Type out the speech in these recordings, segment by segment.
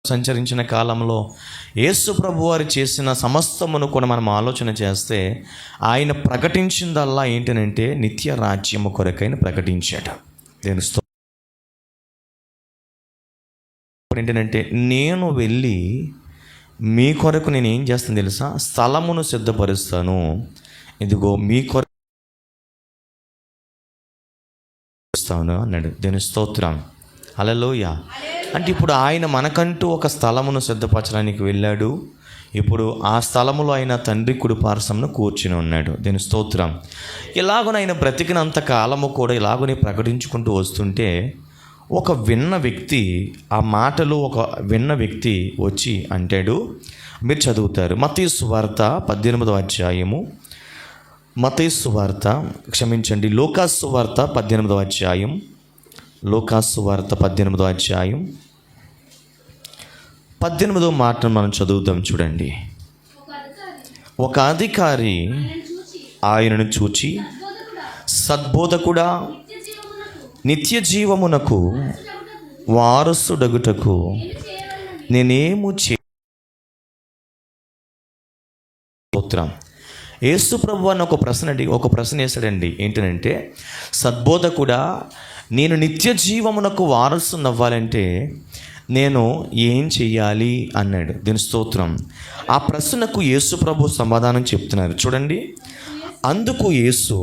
సంచరించిన కాలంలో యేసు ప్రభు వారు చేసిన సమస్తమును కూడా మనం ఆలోచన చేస్తే ఆయన ప్రకటించిందల్లా ఏంటనంటే నిత్య రాజ్యము కొరకైన ప్రకటించాడు. దేని ఏంటంటే నేను వెళ్ళి మీ కొరకు నేను ఏం చేస్తాను తెలుసా, స్థలమును సిద్ధపరుస్తాను, ఇదిగో మీ కొరకు అన్నాడు. దేని స్తోత్రం, హల్లెలూయా. అంటే ఇప్పుడు ఆయన మనకంటూ ఒక స్థలమును సిద్ధపరచడానికి వెళ్ళాడు. ఇప్పుడు ఆ స్థలములో ఆయన తండ్రి కుడి పార్శ్వమున కూర్చుని ఉన్నాడు. దీని స్తోత్రం. ఇలాగున ఆయన బ్రతికినంత కాలము కూడా ఇలాగనే ప్రకటించుకుంటూ వస్తుంటే ఒక విన్న వ్యక్తి, ఆ మాటలు ఒక విన్న వ్యక్తి వచ్చి అంటాడు. మీరు చదువుతారు మత్తయి సువార్త 18వ అధ్యాయము, మత్తయి సువార్త క్షమించండి లూకా సువార్త 18వ అధ్యాయం, లూకా సువార్త 18వ అధ్యాయం 18వ మాటను మనం చదువుతాం. చూడండి. ఒక అధికారి ఆయనను చూచి, సద్బోధకుడా, నిత్య జీవమునకు వారసుడగుటకు నేనేము స్తోత్రం. యేసు ప్రభు అని ఒక ప్రశ్న వేశాడండి. ఏంటంటే, సద్బోధకుడా, నేను నిత్య జీవమునకు వారసుని అవ్వాలంటే నేను ఏం చెయ్యాలి అన్నాడు. దీని స్తోత్రం. ఆ ప్రశ్నకు యేసు ప్రభు సమాధానం చెప్తున్నారు. చూడండి. అందుకు యేసు,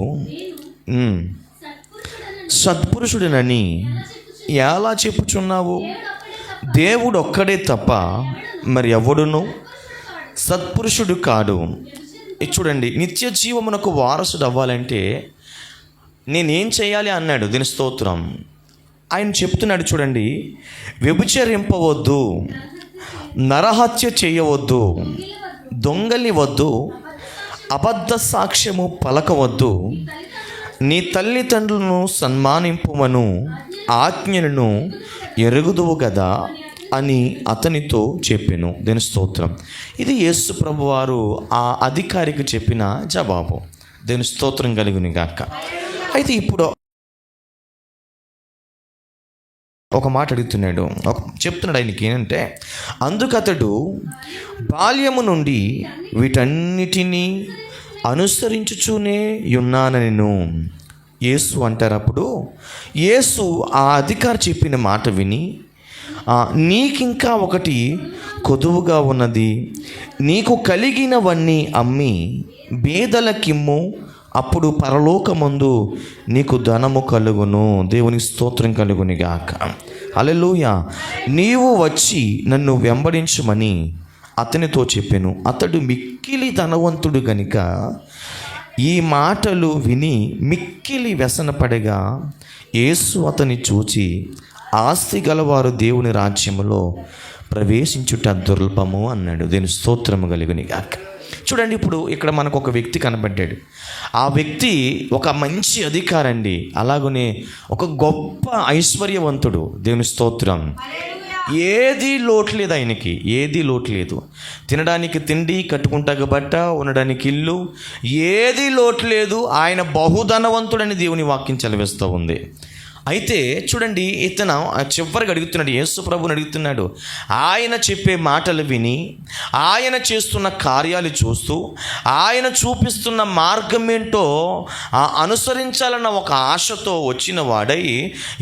సత్పురుషుడినని ఎలా చెప్పుచున్నావు? దేవుడు ఒక్కడే తప్ప మరి ఎవడును సత్పురుషుడు కాడు. చూడండి, నిత్య జీవమునకు వారసుడు అవ్వాలంటే నేనేం చేయాలి అన్నాడు. దీని స్తోత్రం. ఆయన చెప్తున్నాడు. చూడండి, వ్యభిచరింపవద్దు, నరహత్య చేయవద్దు, దొంగలి వద్దు, అబద్ధ సాక్ష్యము పలకవద్దు, నీ తల్లిదండ్రులను సన్మానింపుమను ఆజ్ఞలను ఎరుగుదువు కదా అని అతనితో చెప్పెను. దీని స్తోత్రం. ఇది యేసు ప్రభు వారు ఆ అధికారికి చెప్పిన జవాబు. దీని స్తోత్రం కలుగును గాక. అయితే ఇప్పుడు ఒక మాట అడుగుతున్నాడు, చెప్తున్నాడు ఆయనకి. ఏంటంటే, అందుకతడు బాల్యము నుండి వీటన్నిటినీ అనుసరించుచూనే ఉన్నానెను యేసు అంటారు. అప్పుడు యేసు ఆ అధికారి చెప్పిన మాట విని, నీకింకా ఒకటి కొదువుగా ఉన్నది, నీకు కలిగినవన్నీ అమ్మి బేదలకిమ్ము, అప్పుడు పరలోకమందు నీకు ధనము కలుగును. దేవునికి స్తోత్రం కలుగుని గాక. హల్లెలూయా. నీవు వచ్చి నన్ను వెంబడించుమని అతనితో చెప్పెను. అతడు మిక్కిలి ధనవంతుడు గనుక ఈ మాటలు విని మిక్కిలి వ్యసనపడగా, యేసు అతని చూచి, ఆస్తి గలవారు దేవుని రాజ్యములో ప్రవేశించుట దుర్లభము అన్నాడు. దీని స్తోత్రము కలుగుని గాక. చూడండి, ఇప్పుడు ఇక్కడ మనకు ఒక వ్యక్తి కనబడ్డాడు. ఆ వ్యక్తి ఒక మంచి అధికారండి, అలాగనే ఒక గొప్ప ఐశ్వర్యవంతుడు. దేవుని స్తోత్రం. ఏది లోటు లేదు ఆయనకి, ఏది లోటు లేదు. తినడానికి తిండి, కట్టుకుంటాక బట్ట, ఉండడానికి ఇల్లు, ఏది లోటు లేదు. ఆయన బహుధనవంతుడని దేవుని వాక్యం చదివేస్తూ ఉంది. అయితే చూడండి, ఇతను చివరికి అడుగుతున్నాడు, యేసు ప్రభుని అడుగుతున్నాడు. ఆయన చెప్పే మాటలు విని, ఆయన చేస్తున్న కార్యాలు చూస్తూ, ఆయన చూపిస్తున్న మార్గం ఏంటో అనుసరించాలన్న ఒక ఆశతో వచ్చిన వాడై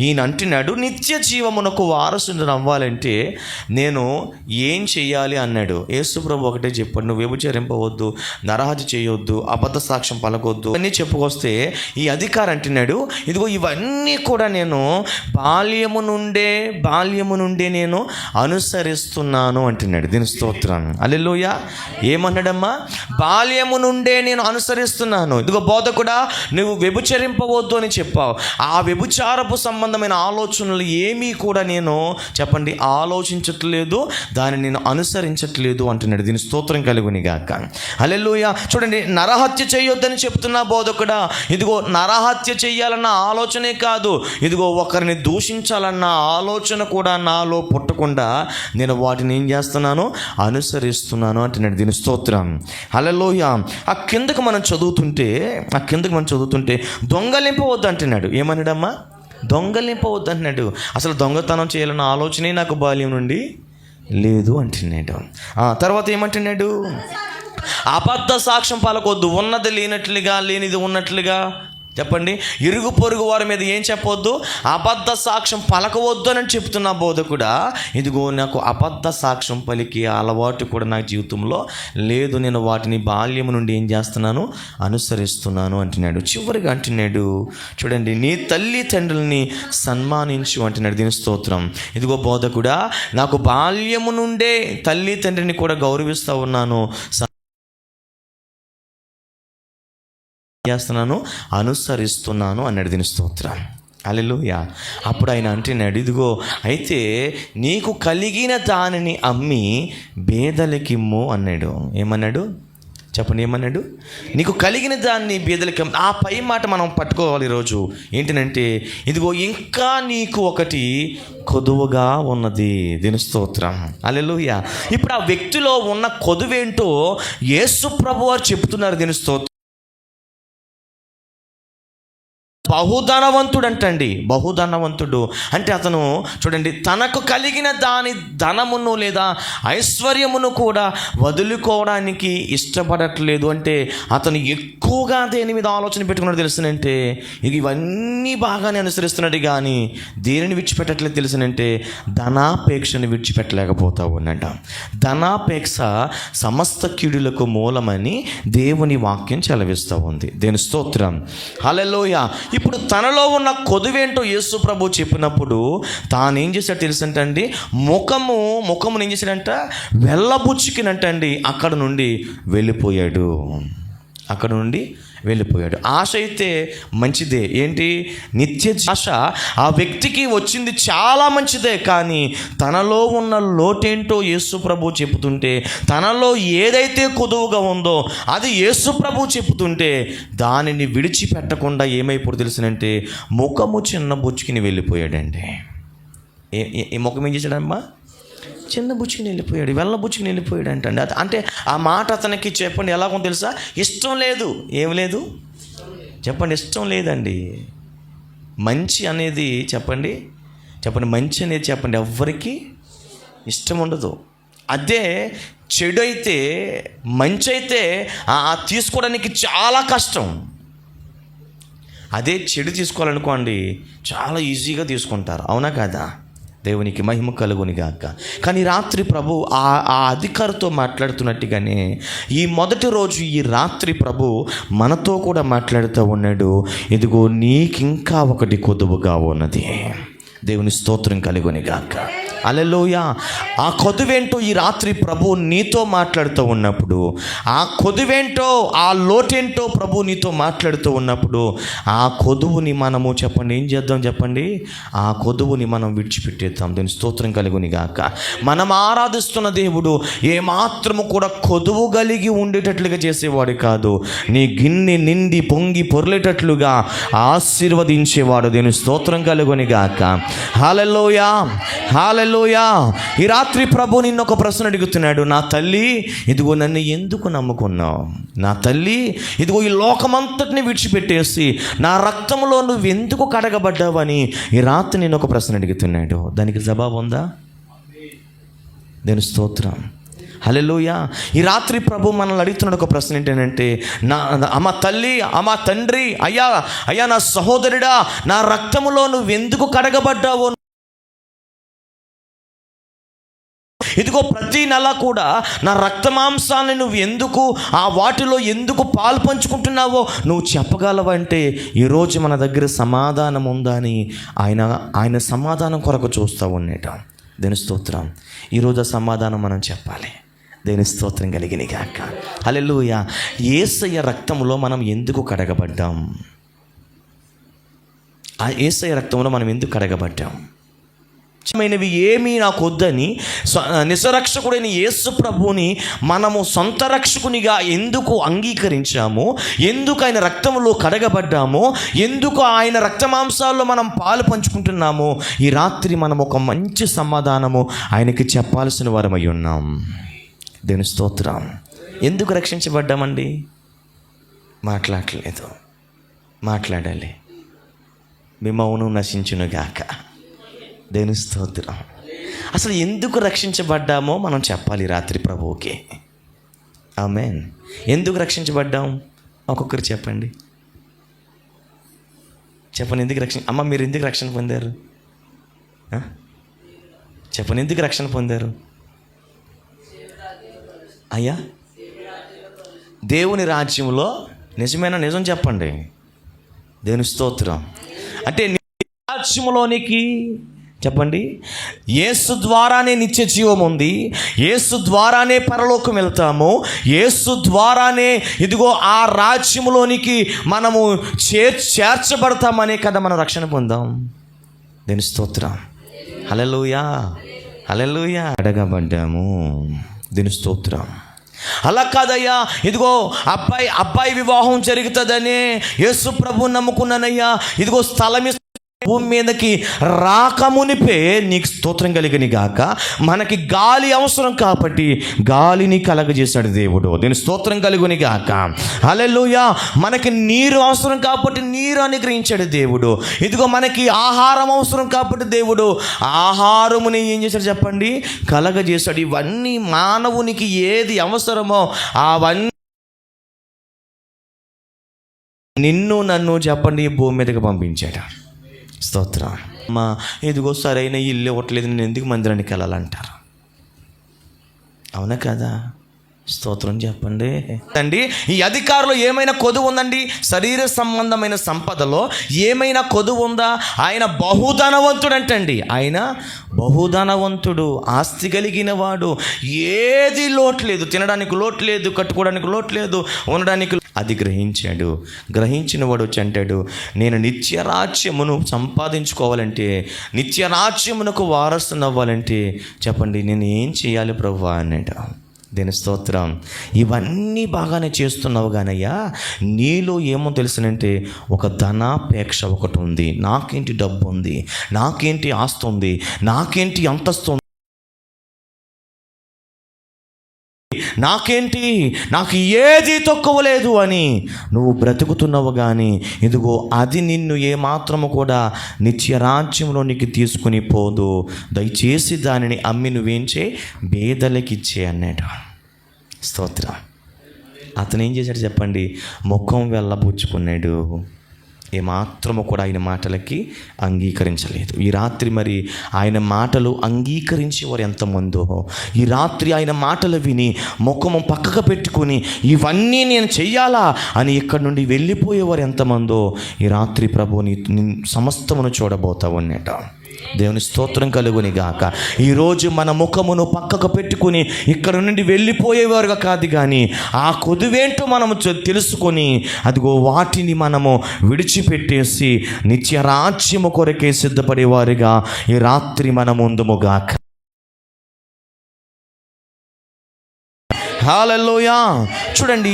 ఈయన అంటున్నాడు, నిత్య జీవమునకు వారసుని అవ్వాలంటే నేను ఏం చెయ్యాలి అన్నాడు. యేసు ప్రభు ఒకటే చెప్పాడు, నువ్వు వ్యభిచరింపవద్దు, నరహత్య చేయొద్దు, అబద్ధ సాక్ష్యం పలకొద్దు అన్నీ చెప్పుకొస్తే ఈ అధికారి అంటున్నాడు, ఇదిగో ఇవన్నీ కూడా నేను బాల్యము నుండే నేను అనుసరిస్తున్నాను అంటున్నాడు. దీని స్తోత్రం. హల్లెలూయా. ఏమన్నాడమ్మా? బాల్యము నుండే నేను అనుసరిస్తున్నాను. ఇదిగో బోధకుడా, నువ్వు వ్యభిచరింపవద్దు అని చెప్పావు. ఆ వ్యభిచారపు సంబంధమైన ఆలోచనలు ఏమీ కూడా నేను చెప్పండి ఆలోచించట్లేదు, దాన్ని నేను అనుసరించట్లేదు అంటున్నాడు. దీని స్తోత్రం కలుగుని గాక. హల్లెలూయా. చూడండి, నరహత్య చేయొద్దని చెప్తున్నా బోధకుడా, ఇదిగో నరహత్య చెయ్యాలన్న ఆలోచనే కాదు, ఇదిగో ఒకరిని దూషించాలన్న ఆలోచన కూడా నాలో పుట్టకుండా నేను వాటిని ఏం చేస్తున్నాను, అనుసరిస్తున్నాను అంటున్నాడు. దీని స్తోత్రం. హల్లెలూయా. ఆ కిందకు మనం చదువుతుంటే దొంగలింపవద్దు అంటున్నాడు. ఏమన్నాడమ్మా? దొంగలింపవద్దు అంటున్నాడు. అసలు దొంగతనం చేయాలన్న ఆలోచనే నాకు బాల్యం నుండి లేదు అంటున్నాడు. తర్వాత ఏమంటున్నాడు? అబద్ధ సాక్ష్యం పలకొద్దు. ఉన్నది లేనట్లుగా, లేనిది ఉన్నట్లుగా. చెప్పండి, ఇరుగు పొరుగు వారి మీద ఏం చెప్పొద్దు? అబద్ధ సాక్ష్యం పలకవద్దు అని చెప్తున్న బోధకుడా, ఇదిగో నాకు అబద్ధ సాక్ష్యం పలికే అలవాటు కూడా నా జీవితంలో లేదు, నేను వాటిని బాల్యం నుండి ఏం చేస్తున్నాను? అనుసరిస్తున్నాను అంటున్నాడు. చివరిగా అంటున్నాడు చూడండి, నీ తల్లి తండ్రులని సన్మానించు అంటున్నాడు. దీని స్తోత్రం. ఇదిగో బోధకుడా, నాకు బాల్యము నుండే తల్లి తండ్రిని కూడా గౌరవిస్తూ ఉన్నాను, చేస్తున్నాను, అనుసరిస్తున్నాను అన్నాడు. దీని స్తోత్రం. హల్లెలూయా. అప్పుడు ఆయన అంటున్నాడు, ఇదిగో అయితే నీకు కలిగిన దానిని అమ్మి బేదలకిమ్ము అన్నాడు. ఏమన్నాడు చెప్పండి? ఏమన్నాడు? నీకు కలిగిన దాన్ని బేదలకి. ఆ పై మాట మనం పట్టుకోవాలి ఈరోజు. ఏంటంటే, ఇదిగో ఇంకా నీకు ఒకటి కొదువుగా ఉన్నది. దీని స్తోత్రం. హల్లెలూయా. ఇప్పుడు ఆ వ్యక్తిలో ఉన్న కొదువేంటో యేసు ప్రభువారు చెప్తున్నారు. దీని స్తోత్రం. బహుధనవంతుడు అంటండి. బహుధనవంతుడు అంటే అతను చూడండి, తనకు కలిగిన దాని ధనమును లేదా ఐశ్వర్యమును కూడా వదులుకోవడానికి ఇష్టపడట్లేదు. అంటే అతను ఎక్కువగా దేని మీద ఆలోచన పెట్టుకున్నాడు తెలుసునంటే, ఇవన్నీ బాగానే అనుసరిస్తున్నాడు కానీ దేనిని విడిచిపెట్టట్లేదు తెలుసునంటే, ధనాపేక్షను విడిచిపెట్టలేకపోతా ఉన్నట. ధనాపేక్ష సమస్త కీడులకు మూలమని దేవుని వాక్యం చెలవిస్తూ ఉంది. దేని స్తోత్రం. హల్లెలూయా. ఇప్పుడు తనలో ఉన్న కొదువేంటో యేసు ప్రభు చెప్పినప్పుడు తానేం చేశాడు తెలుసంటండి, ముఖమును ఏం చేశాడంట? వెళ్ళబుచ్చుకినంటండి అక్కడ నుండి వెళ్ళిపోయాడు. ఆశ అయితే మంచిదే. ఏంటి? నిత్య ఆశ ఆ వ్యక్తికి వచ్చింది చాలా మంచిదే. కానీ తనలో ఉన్న లోటేంటో యేసు ప్రభు చెబుతుంటే, తనలో ఏదైతే కొదువుగా ఉందో అది యేసు ప్రభు చెబుతుంటే దానిని విడిచిపెట్టకుండా ఏమైపోయి తెలుసునంటే, ముఖము చిన్న బుచ్చుకిని వెళ్ళిపోయాడండి. ఈ ముఖం ఏం చేశాడమ్మా? చిన్న బుచ్చుకుని వెళ్ళిపోయాడు, వెళ్ళబుచ్చుకుని వెళ్ళిపోయాడు అంటండి. అంటే ఆ మాట అతనికి చెప్పండి ఎలాగో తెలుసా? ఇష్టం లేదు. ఏం లేదు చెప్పండి? ఇష్టం లేదండి. మంచి అనేది చెప్పండి మంచి అనేది చెప్పండి ఎవ్వరికి ఇష్టం ఉండదు. అదే చెడు అయితే, మంచి అయితే తీసుకోవడానికి చాలా కష్టం. అదే చెడు తీసుకోవాలనుకోండి చాలా ఈజీగా తీసుకుంటారు. అవునా కాదా? దేవునికి మహిమ కలుగుని గాక. కానీ రాత్రి ప్రభు ఆ అధికారితో మాట్లాడుతున్నట్టుగానే ఈ మొదటి రోజు ఈ రాత్రి ప్రభు మనతో కూడా మాట్లాడుతూ ఉన్నాడు. ఇదిగో నీకింకా ఒకటి కొదువుగా ఉన్నది. దేవుని స్తోత్రం కలుగుని గాక. హల్లెలూయా. ఆ కొదువేంటో ఈ రాత్రి ప్రభు నీతో మాట్లాడుతూ ఉన్నప్పుడు, ఆ కొదువేంటో, ఆ లోటేంటో ప్రభు నీతో మాట్లాడుతూ ఉన్నప్పుడు, ఆ కొదువుని మనము చెప్పండి ఏం చేద్దాం చెప్పండి? ఆ కొదువుని మనం విడిచిపెట్టేద్దాం. దీని స్తోత్రం కలుగుని గాక. మనం ఆరాధిస్తున్న దేవుడు ఏమాత్రము కూడా కొదువు కలిగి ఉండేటట్లుగా చేసేవాడు కాదు. నీ గిన్నె నిండి పొంగి పొర్లేటట్లుగా ఆశీర్వదించేవాడు. దీని స్తోత్రం కలుగుని గాక. హల్లెలూయా. హల్లెలూయా. ఈ రాత్రి ప్రభు నిన్ను ఒక ప్రశ్న అడుగుతున్నాడు. నా తల్లి, ఇదిగో నన్ను ఎందుకు నమ్ముకున్నావు? నా తల్లి, ఇదిగో ఈ లోకమంతటిని విడిచిపెట్టేసి నా రక్తంలో నువ్వు ఎందుకు కడగబడ్డావని ఈ రాత్రి నేను ఒక ప్రశ్న అడుగుతున్నాడు. దానికి జవాబు ఉందా? దేని స్తోత్రం. హల్లెలూయా. ఈ రాత్రి ప్రభు మనల్ని అడుగుతున్నాడు ఒక ప్రశ్న. ఏంటంటే, అమ్మ తల్లి, అమ్మ తండ్రి, అయ్యా నా సహోదరుడా, నా రక్తములో నువ్వు ఎందుకు కడగబడ్డావో, ఇదిగో ప్రతి నెల కూడా నా రక్తమాంసాన్ని నువ్వు ఎందుకు వాటిలో ఎందుకు పాలు పంచుకుంటున్నావో నువ్వు చెప్పగలవంటే ఈరోజు మన దగ్గర సమాధానం ఉందా అని ఆయన సమాధానం కొరకు చూస్తూ ఉండేట. దేని స్తోత్రం. ఈరోజు ఆ సమాధానం మనం చెప్పాలి. దేని స్తోత్రం కలిగిన గాక. హల్లెలూయా. యేసయ్య రక్తంలో మనం ఎందుకు కడగబడ్డాం? ఆ యేసయ్య రక్తంలో మనం ఎందుకు కడగబడ్డాం? ఏమీ నాకు వద్దని నిజరక్షకుడైన యేసు ప్రభుని మనము సొంత రక్షకునిగా ఎందుకు అంగీకరించాము, ఎందుకు ఆయన రక్తంలో కడగబడ్డాము, ఎందుకు ఆయన రక్తమాంసాల్లో మనం పాలు పంచుకుంటున్నాము, ఈ రాత్రి మనం ఒక మంచి సమాధానము ఆయనకి చెప్పాల్సిన వారమై ఉన్నాం. దేవుని స్తోత్రం. ఎందుకు రక్షించబడ్డామండి? మాట్లాడలేదు. మాట్లాడాలి. మీ మౌనం నశించునుగాక. దేవుని స్తోత్రం. అసలు ఎందుకు రక్షించబడ్డామో మనం చెప్పాలి రాత్రి ప్రభువుకి. ఆమేన్. ఎందుకు రక్షించబడ్డాం ఒక్కొక్కరు చెప్పండి. చెప్పండి, ఎందుకు అమ్మ మీరు ఎందుకు రక్షణ పొందారు? చెప్పండి, ఎందుకు రక్షణ పొందారు అయ్యా? దేవుని రాజ్యంలో. నిజం చెప్పండి. దేవుని స్తోత్రం. అంటే రాజ్యంలోనికి చెప్పండి, యేసు ద్వారానే నిత్య జీవం ఉంది, యేసు ద్వారానే పరలోకం వెళ్తాము, యేసు ద్వారానే ఇదిగో ఆ రాజ్యంలోనికి మనము చేర్చబడతామనే కదా మనం రక్షణ పొందాం. దేవుని స్తోత్రం. హల్లెలూయా, హల్లెలూయా. అడగబడ్డాము. దేవుని స్తోత్రం. అలా కాదయ్యా, ఇదిగో అబ్బాయి వివాహం జరుగుతుందనే యేసు ప్రభువుని నమ్ముకున్నానయ్యా, ఇదిగో స్థలం భూమి మీదకి రాకమునిపే నీకు స్తోత్రం కలిగని గాక. మనకి గాలి అవసరం కాబట్టి గాలిని కలగజేశాడు దేవుడు. దీని స్తోత్రం కలుగుని గాక. హల్లెలూయా. మనకి నీరు అవసరం కాబట్టి నీరు అనుగ్రహించాడు దేవుడు. ఇదిగో మనకి ఆహారం అవసరం కాబట్టి దేవుడు ఆహారముని ఏం చేశాడు చెప్పండి, కలగజేశాడు. ఇవన్నీ మానవునికి ఏది అవసరమో అవన్నీ నిన్ను నన్ను చెప్పండి భూమి మీదకి పంపించాడు. స్తోత్రం. అమ్మా ఇదిగో సరైన ఇల్లు ఇవ్వట్లేదు, నేను ఎందుకు మందిరానికి వెళ్ళాలంటారు. అవునా కదా? స్తోత్రం చెప్పండి. అండి, ఈ అధికారులు ఏమైనా కొదువు ఉందండి? శరీర సంబంధమైన సంపదలో ఏమైనా కొదువు ఉందా? ఆయన బహుధనవంతుడు అంటండి. ఆయన బహుధనవంతుడు, ఆస్తి కలిగిన వాడు, ఏది లోటు లేదు, తినడానికి లోటు లేదు, కట్టుకోవడానికి లోటు లేదు, ఉండడానికి. అది గ్రహించాడు. గ్రహించిన వాడు వచ్చి అంటాడు, నేను నిత్యరాజ్యమును సంపాదించుకోవాలంటే, నిత్యరాజ్యమునకు వారసుని అవ్వాలంటే చెప్పండి నేను ఏం చేయాలి ప్రభువా అన్నాడు. దీని స్తోత్రం. ఇవన్నీ బాగానే చేస్తున్నావు కానయ్యా, నీలో ఏమో తెలుసునంటే ఒక ధనాపేక్ష ఒకటి ఉంది. నాకేంటి డబ్బు ఉంది, నాకేంటి ఆస్తి ఉంది, నాకేంటి అంతస్తు, నాకేంటి, నాకు ఏది తక్కువ లేదు అని నువ్వు బ్రతుకుతున్నావు. కానీ ఇదిగో అది నిన్ను ఏమాత్రము కూడా నిత్యరాజ్యంలోనికి తీసుకుని పోదు. దయచేసి దానిని అమ్మి నువ్వేంచే బేదలకిచ్చే అన్నాడు. స్తోత్రం. అతను ఏం చేశాడు చెప్పండి, ముఖం వెళ్ళబుచ్చుకున్నాడు. ఏమాత్రము కూడా ఆయన మాటలకి అంగీకరించలేదు. ఈ రాత్రి మరి ఆయన మాటలు అంగీకరించేవారు ఎంతమందో, ఈ రాత్రి ఆయన మాటలు విని ముఖము పక్కకు పెట్టుకుని ఇవన్నీ నేను చెయ్యాలా అని ఇక్కడి నుండి వెళ్ళిపోయేవారు ఎంతమందో ఈ రాత్రి ప్రభుని సమస్తమును చూడబోతా ఉన్నట. దేవుని స్తోత్రం కలుగుని గాక. ఈరోజు మన ముఖమును పక్కకు పెట్టుకుని ఇక్కడ నుండి వెళ్ళిపోయేవారుగా కాదు, కానీ ఆ కొదువేంటో మనము తెలుసుకొని అదిగో వాటిని మనము విడిచిపెట్టేసి నిత్యరాజ్యము కొరకే సిద్ధపడేవారుగా ఈ రాత్రి మన ముందుముగాక. హల్లెలూయా. చూడండి,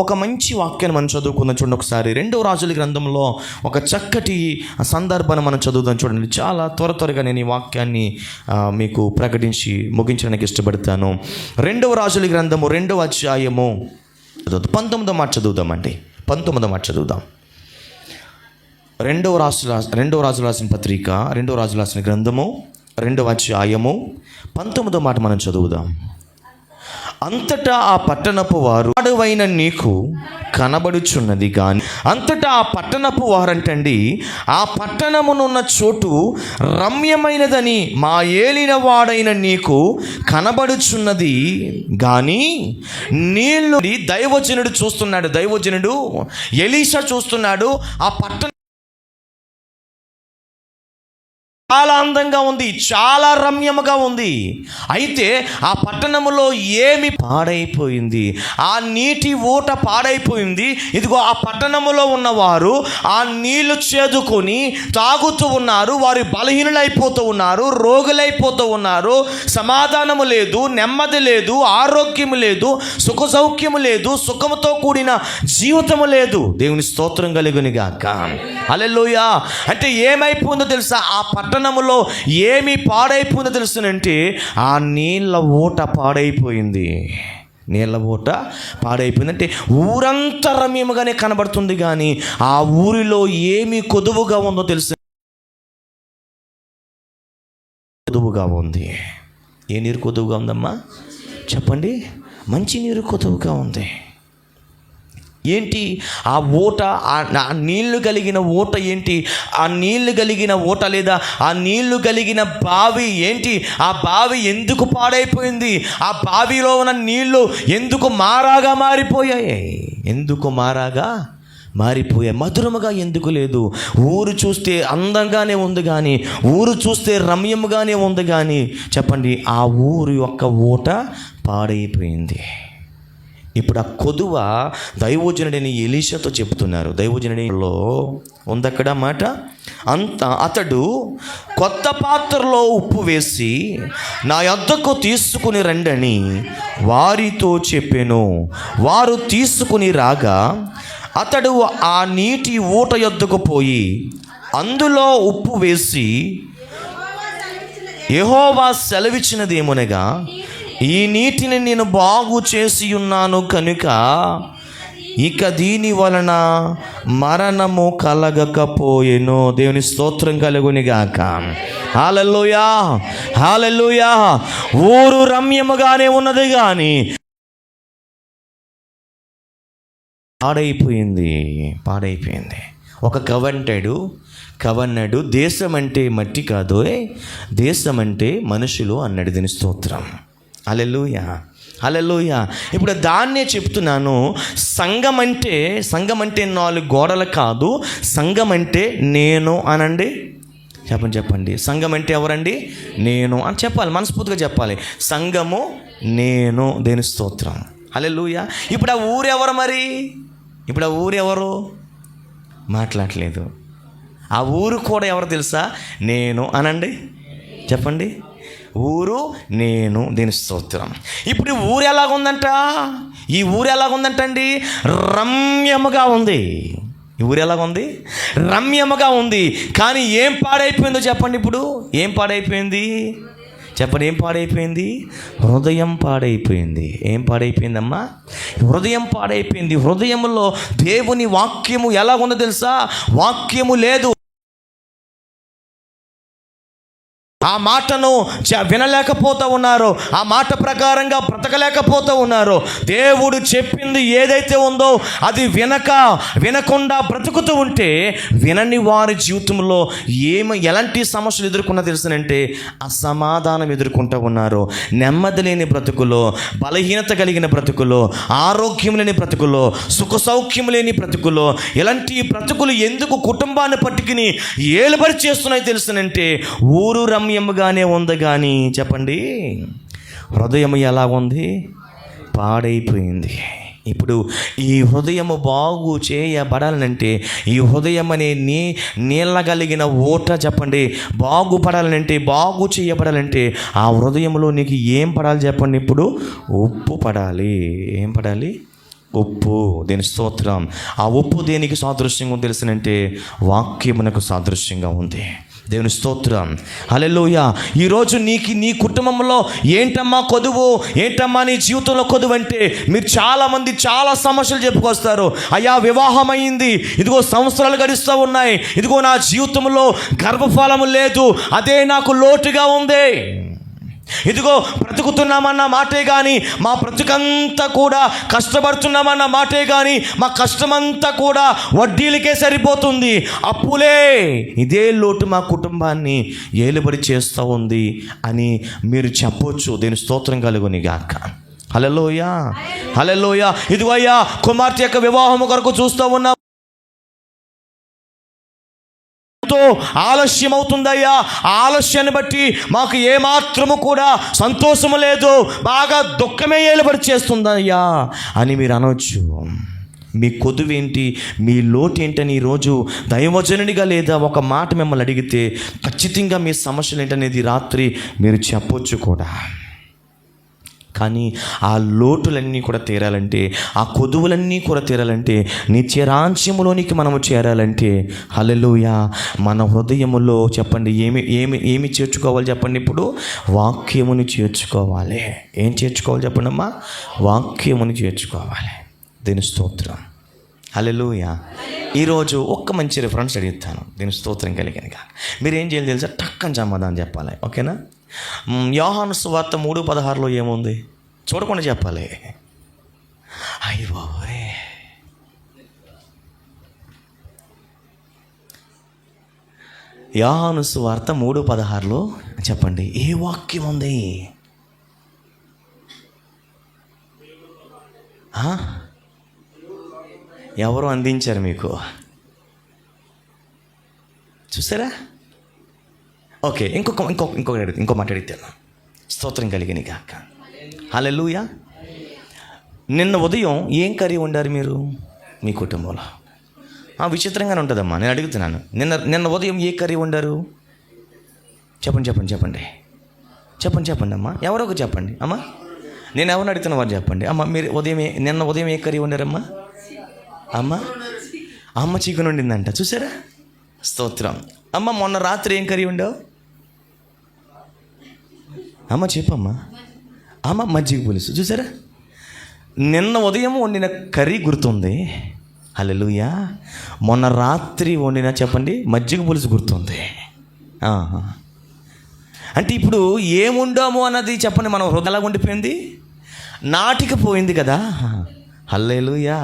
ఒక మంచి వాక్యాన్ని మనం చదువుకుందాం. చూడండి ఒకసారి 2వ రాజుల గ్రంథంలో ఒక చక్కటి సందర్భాన్ని మనం చదువుదాం. చూడండి, చాలా త్వరగా నేను ఈ వాక్యాన్ని మీకు ప్రకటించి ముగించడానికి ఇష్టపడతాను. 2వ రాజుల గ్రంథము 2వ అధ్యాయము 19వ మాట చదువుదామండి. 19వ మాట చదువుదాం. 2వ రాజుల రాసిన పత్రిక 2వ రాజుల రాసిన గ్రంథము 2వ అధ్యాయము 19వ మాట మనం చదువుదాం. అంతటా ఆ పట్టణపు వారు వాడవైన నీకు కనబడుచున్నది కానీ, అంతటా ఆ పట్టణపు వారంటండి ఆ పట్టణమునున్న చోటు రమ్యమైనదని మా ఏలిన వాడైన నీకు కనబడుచున్నది కానీ నీళ్ళు. దైవజనుడు చూస్తున్నాడు, దైవజనుడు ఎలీషా చూస్తున్నాడు. ఆ పట్టణం చాలా అందంగా ఉంది, చాలా రమ్యముగా ఉంది. అయితే ఆ పట్టణములో ఏమి పాడైపోయింది, ఆ నీటి ఊట పాడైపోయింది. ఇదిగో ఆ పట్టణములో ఉన్నవారు ఆ నీళ్లు చేదుకొని తాగుతూ ఉన్నారు. వారు బలహీనులైపోతూ ఉన్నారు, రోగులైపోతూ ఉన్నారు. సమాధానము లేదు, నెమ్మది లేదు, ఆరోగ్యము లేదు, సుఖ సౌఖ్యము లేదు, సుఖముతో కూడిన జీవితము లేదు. దేవుని స్తోత్రం కలుగును గాక. హల్లెలూయా. అంటే ఏమైపోయిందో తెలుసా? ఆ పట్టణములో ఏమి పాడైపోయిందో తెలుసునంటే ఆ నీళ్ళ ఊట పాడైపోయింది. నీళ్ళ ఊట పాడైపోయింది. అంటే ఊరంతా రమ్యముగానే కనబడుతుంది, కానీ ఆ ఊరిలో ఏమి కొదువుగా ఉందో తెలుసు కొదువుగా ఉంది. ఏ నీరు కొదువుగా ఉందమ్మా చెప్పండి? మంచి నీరు కొదువుగా ఉంది. ఏంటి ఆ ఊట? ఆ నీళ్లు కలిగిన ఊట ఏంటి? ఆ నీళ్లు కలిగిన ఊట లేదా ఆ నీళ్లు కలిగిన బావి ఏంటి? ఆ బావి ఎందుకు పాడైపోయింది? ఆ బావిలో ఉన్న నీళ్లు ఎందుకు మారాగా మారిపోయాయి? ఎందుకు మారాగా మారిపోయాయి? మధురముగా ఎందుకు లేదు? ఊరు చూస్తే అందంగానే ఉంది కానీ, ఊరు చూస్తే రమ్యముగానే ఉంది కానీ, చెప్పండి ఆ ఊరు యొక్క ఊట పాడైపోయింది. ఇప్పుడు ఆ కొదువ దైవజనుడైన ఎలీషాతో చెప్తున్నారు. దైవజనుడిలో ఉందక్కడ మాట. అతడు కొత్త పాత్రలో ఉప్పు వేసి నా యొద్దకు తీసుకుని రండని వారితో చెప్పెను. వారు తీసుకుని రాగా అతడు ఆ నీటి ఊట యొద్దకు పోయి అందులో ఉప్పు వేసి, యెహోవా సెలవిచ్చినదేమనగా, ఈ నీటిని నేను బాగు చేసి ఉన్నాను కనుక ఇక దీని వలన మరణము కలగకపోయెను. దేవుని స్తోత్రం కలుగునిగాక. హల్లెలూయా, హల్లెలూయా. ఊరు రమ్యముగానే ఉన్నది కానీ పాడైపోయింది. ఒక కవన్నాడు దేశం అంటే మట్టి కాదు, దేశం అంటే మనుషులు అన్నాడు. దీని స్తోత్రం. హల్లెలూయా, హల్లెలూయా. ఇప్పుడు దాన్నే చెప్తున్నాను. సంఘం అంటే 4 గోడలు కాదు. సంఘం అంటే నేను అనండి. చెప్పండి. సంఘం అంటే ఎవరండి? నేను అని చెప్పాలి, మనస్ఫూర్తిగా చెప్పాలి. సంఘము నేను. దేని స్తోత్రం. హల్లెలూయా. ఇప్పుడు ఆ ఊరెవరు మరి? ఇప్పుడు ఆ ఊరెవరు? మాట్లాడలేదు. ఆ ఊరు కూడా ఎవరు తెలుసా? నేను అనండి. చెప్పండి. ఊరు నేను. దీని స్తోత్రం. ఇప్పుడు ఈ ఊరు ఎలాగుందంట? ఈ ఊరు ఎలాగుందంటండి? రమ్యముగా ఉంది. ఈ ఊరు ఎలాగుంది? రమ్యముగా ఉంది. కానీ ఏం పాడైపోయిందో చెప్పండి. ఇప్పుడు ఏం పాడైపోయింది? చెప్పండి. ఏం పాడైపోయింది? హృదయం పాడైపోయింది. ఏం పాడైపోయిందమ్మా? హృదయం పాడైపోయింది. హృదయంలో దేవుని వాక్యము ఎలా ఉందో తెలుసా? వాక్యము లేదు. ఆ మాటను వినలేకపోతూ ఉన్నారు. ఆ మాట ప్రకారంగా బ్రతకలేకపోతూ ఉన్నారు. దేవుడు చెప్పింది ఏదైతే ఉందో అది వినకుండా బ్రతుకుతూ ఉంటే, వినని వారి జీవితంలో ఎలాంటి సమస్యలు ఎదుర్కొన్నా తెలుసునంటే అసమాధానం ఎదుర్కొంటూ ఉన్నారు. నెమ్మది లేని బ్రతుకులో, బలహీనత కలిగిన బ్రతుకులో, ఆరోగ్యం లేని బ్రతుకులో, సుఖ సౌఖ్యం లేని బ్రతుకులో, ఇలాంటి బ్రతుకులు ఎందుకు కుటుంబాన్ని పట్టుకుని ఏలుబడి చేస్తున్నాయి తెలుసునంటే ఊరు రమ్యముగానే ఉంది కానీ, చెప్పండి హృదయం ఎలా ఉంది? పాడైపోయింది. ఇప్పుడు ఈ హృదయము బాగు చేయబడాలనంటే, ఈ హృదయం అనే నీళ్ళ కలిగిన ఊట చెప్పండి బాగుపడాలనంటే, బాగు చేయబడాలంటే ఆ హృదయంలో నీకు ఏం పడాలి చెప్పండి? ఇప్పుడు ఉప్పు పడాలి. ఏం పడాలి? ఉప్పు. దీని స్తోత్రం. ఆ ఉప్పు దేనికి సాదృశ్యంగా తెలుసునంటే వాక్యమునకు సాదృశ్యంగా ఉంది. దేవుని స్తోత్రం. హల్లెలూయా. ఈరోజు నీ కుటుంబంలో ఏంటమ్మా కొదువు? ఏంటమ్మా నీ జీవితంలో కొదువు అంటే, మీరు చాలామంది చాలా సమస్యలు చెప్పుకొస్తారు. అయ్యా వివాహం అయింది, ఇదిగో సంవత్సరాలు గడుస్తూ ఉన్నాయి, ఇదిగో నా జీవితంలో గర్భఫలము లేదు, అదే నాకు లోటుగా ఉంది. ఇదిగో బ్రతుకుతున్నామన్న మాటే కానీ, మా బ్రతుకంతా కూడా కష్టపడుతున్నామన్న మాటే కానీ, మా కష్టమంతా కూడా వడ్డీలకే సరిపోతుంది, అప్పులే, ఇదే లోటు మా కుటుంబాన్ని ఏలుబడి చేస్తూ ఉంది అని మీరు చెప్పొచ్చు. దీని స్తోత్రం కలుగునిగాక. హల్లెలూయా, హల్లెలూయా. ఇదిగో అయ్యా కుమార్తె యొక్క వివాహము కొరకు చూస్తూ ఉన్నాం, ఆలస్యం అవుతుందయ్యా, ఆలస్యాన్ని బట్టి మాకు ఏమాత్రము కూడా సంతోషము లేదు, బాగా దుఃఖమే ఏలుబడి చేస్తుందయ్యా అని మీరు అనవచ్చు. మీ కొదువేంటి, మీ లోటు ఏంటని ఈరోజు దైవజనునిగా లేదా ఒక మాట మిమ్మల్ని అడిగితే ఖచ్చితంగా మీ సమస్యలు ఏంటనేది రాత్రి మీరు చెప్పొచ్చు కూడా. కానీ ఆ లోటులన్నీ కూడా తీరాలంటే, ఆ కొదువులన్నీ కూడా తీరాలంటే, నిత్యరాజ్యములోనికి మనము చేరాలంటే, హల్లెలూయా, మన హృదయములో చెప్పండి ఏమి చేర్చుకోవాలి చెప్పండి? ఇప్పుడు వాక్యముని చేర్చుకోవాలి. ఏం చేర్చుకోవాలి చెప్పండి అమ్మా? వాక్యముని చేర్చుకోవాలి. దీని స్తోత్రం. హల్లెలూయా. ఈరోజు ఒక్క మంచి రిఫరెన్స్ అడుగుతాను. దీని స్తోత్రం కలిగిన కాక మీరు ఏం చేయాలి తెలుసా? టక్కని సమాధానం చెప్పాలి. ఓకేనా? యోహాను సువార్త 3:16 ఏముంది? చూడకుండా చెప్పాలి. అయ్య బాబోయ్, యోహాను సువార్త 3:16 చెప్పండి, ఏ వాక్యం ఉంది? ఎవరు అందించారు మీకు? చూసారా? ఓకే, ఇంకో మాట అడుగుతాను. స్తోత్రం కలిగిన గాక. హల్లెలూయా. నిన్న ఉదయం ఏం కర్రీ వండారు మీరు మీ కుటుంబంలో? విచిత్రంగానే ఉంటుందమ్మా, నేను అడుగుతున్నాను. నిన్న ఉదయం ఏ కర్రీ వండారు? చెప్పండి అమ్మా, ఎవరో ఒక చెప్పండి అమ్మా. నేను ఎవరిని అడుగుతున్న వారు చెప్పండి అమ్మ. మీరు నిన్న ఉదయం ఏ కర్రీ వండారమ్మా? అమ్మ చికెన్ వండిందంట. చూసారా? స్తోత్రం. అమ్మ మొన్న రాత్రి ఏం కర్రీ వండావు? అమ్మ చెప్పమ్మా. మజ్జిగ పులుసు. చూసారా? నిన్న ఉదయం వండిన కర్రీ గుర్తుంది. హల్లెలూయా. మొన్న రాత్రి వండిన చెప్పండి మజ్జిగ పులుసు గుర్తుంది. అంటే ఇప్పుడు ఏం వండాము అన్నది చెప్పండి మన హృదయం ఎలా ఉండిపోయింది? నాటికపోయింది కదా. హల్లెలూయా.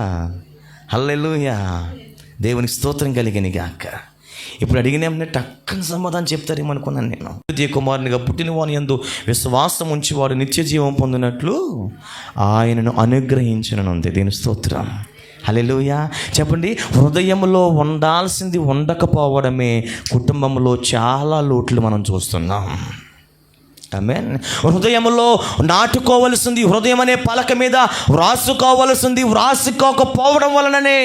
దేవునికి స్తోత్రం కలిగిన గాక. ఇప్పుడు అడిగిన ఏమన్నా టక్కన సమాధానం చెప్తారేమనుకున్నాను నేను. ద్వితీయ కుమారునిగా పుట్టిన వాని యందు విశ్వాసం ఉంచి వాడు నిత్య జీవం పొందినట్లు ఆయనను అనుగ్రహించనుంది. దీని స్తోత్రం. హల్లెలూయా. చెప్పండి, హృదయంలో ఉండాల్సింది ఉండకపోవడమే కుటుంబంలో చాలా లోట్లు మనం చూస్తున్నాం. ఆమేన్. హృదయంలో నాటుకోవలసింది, హృదయం అనే పలక మీద వ్రాసుకోకపోవడం వలననే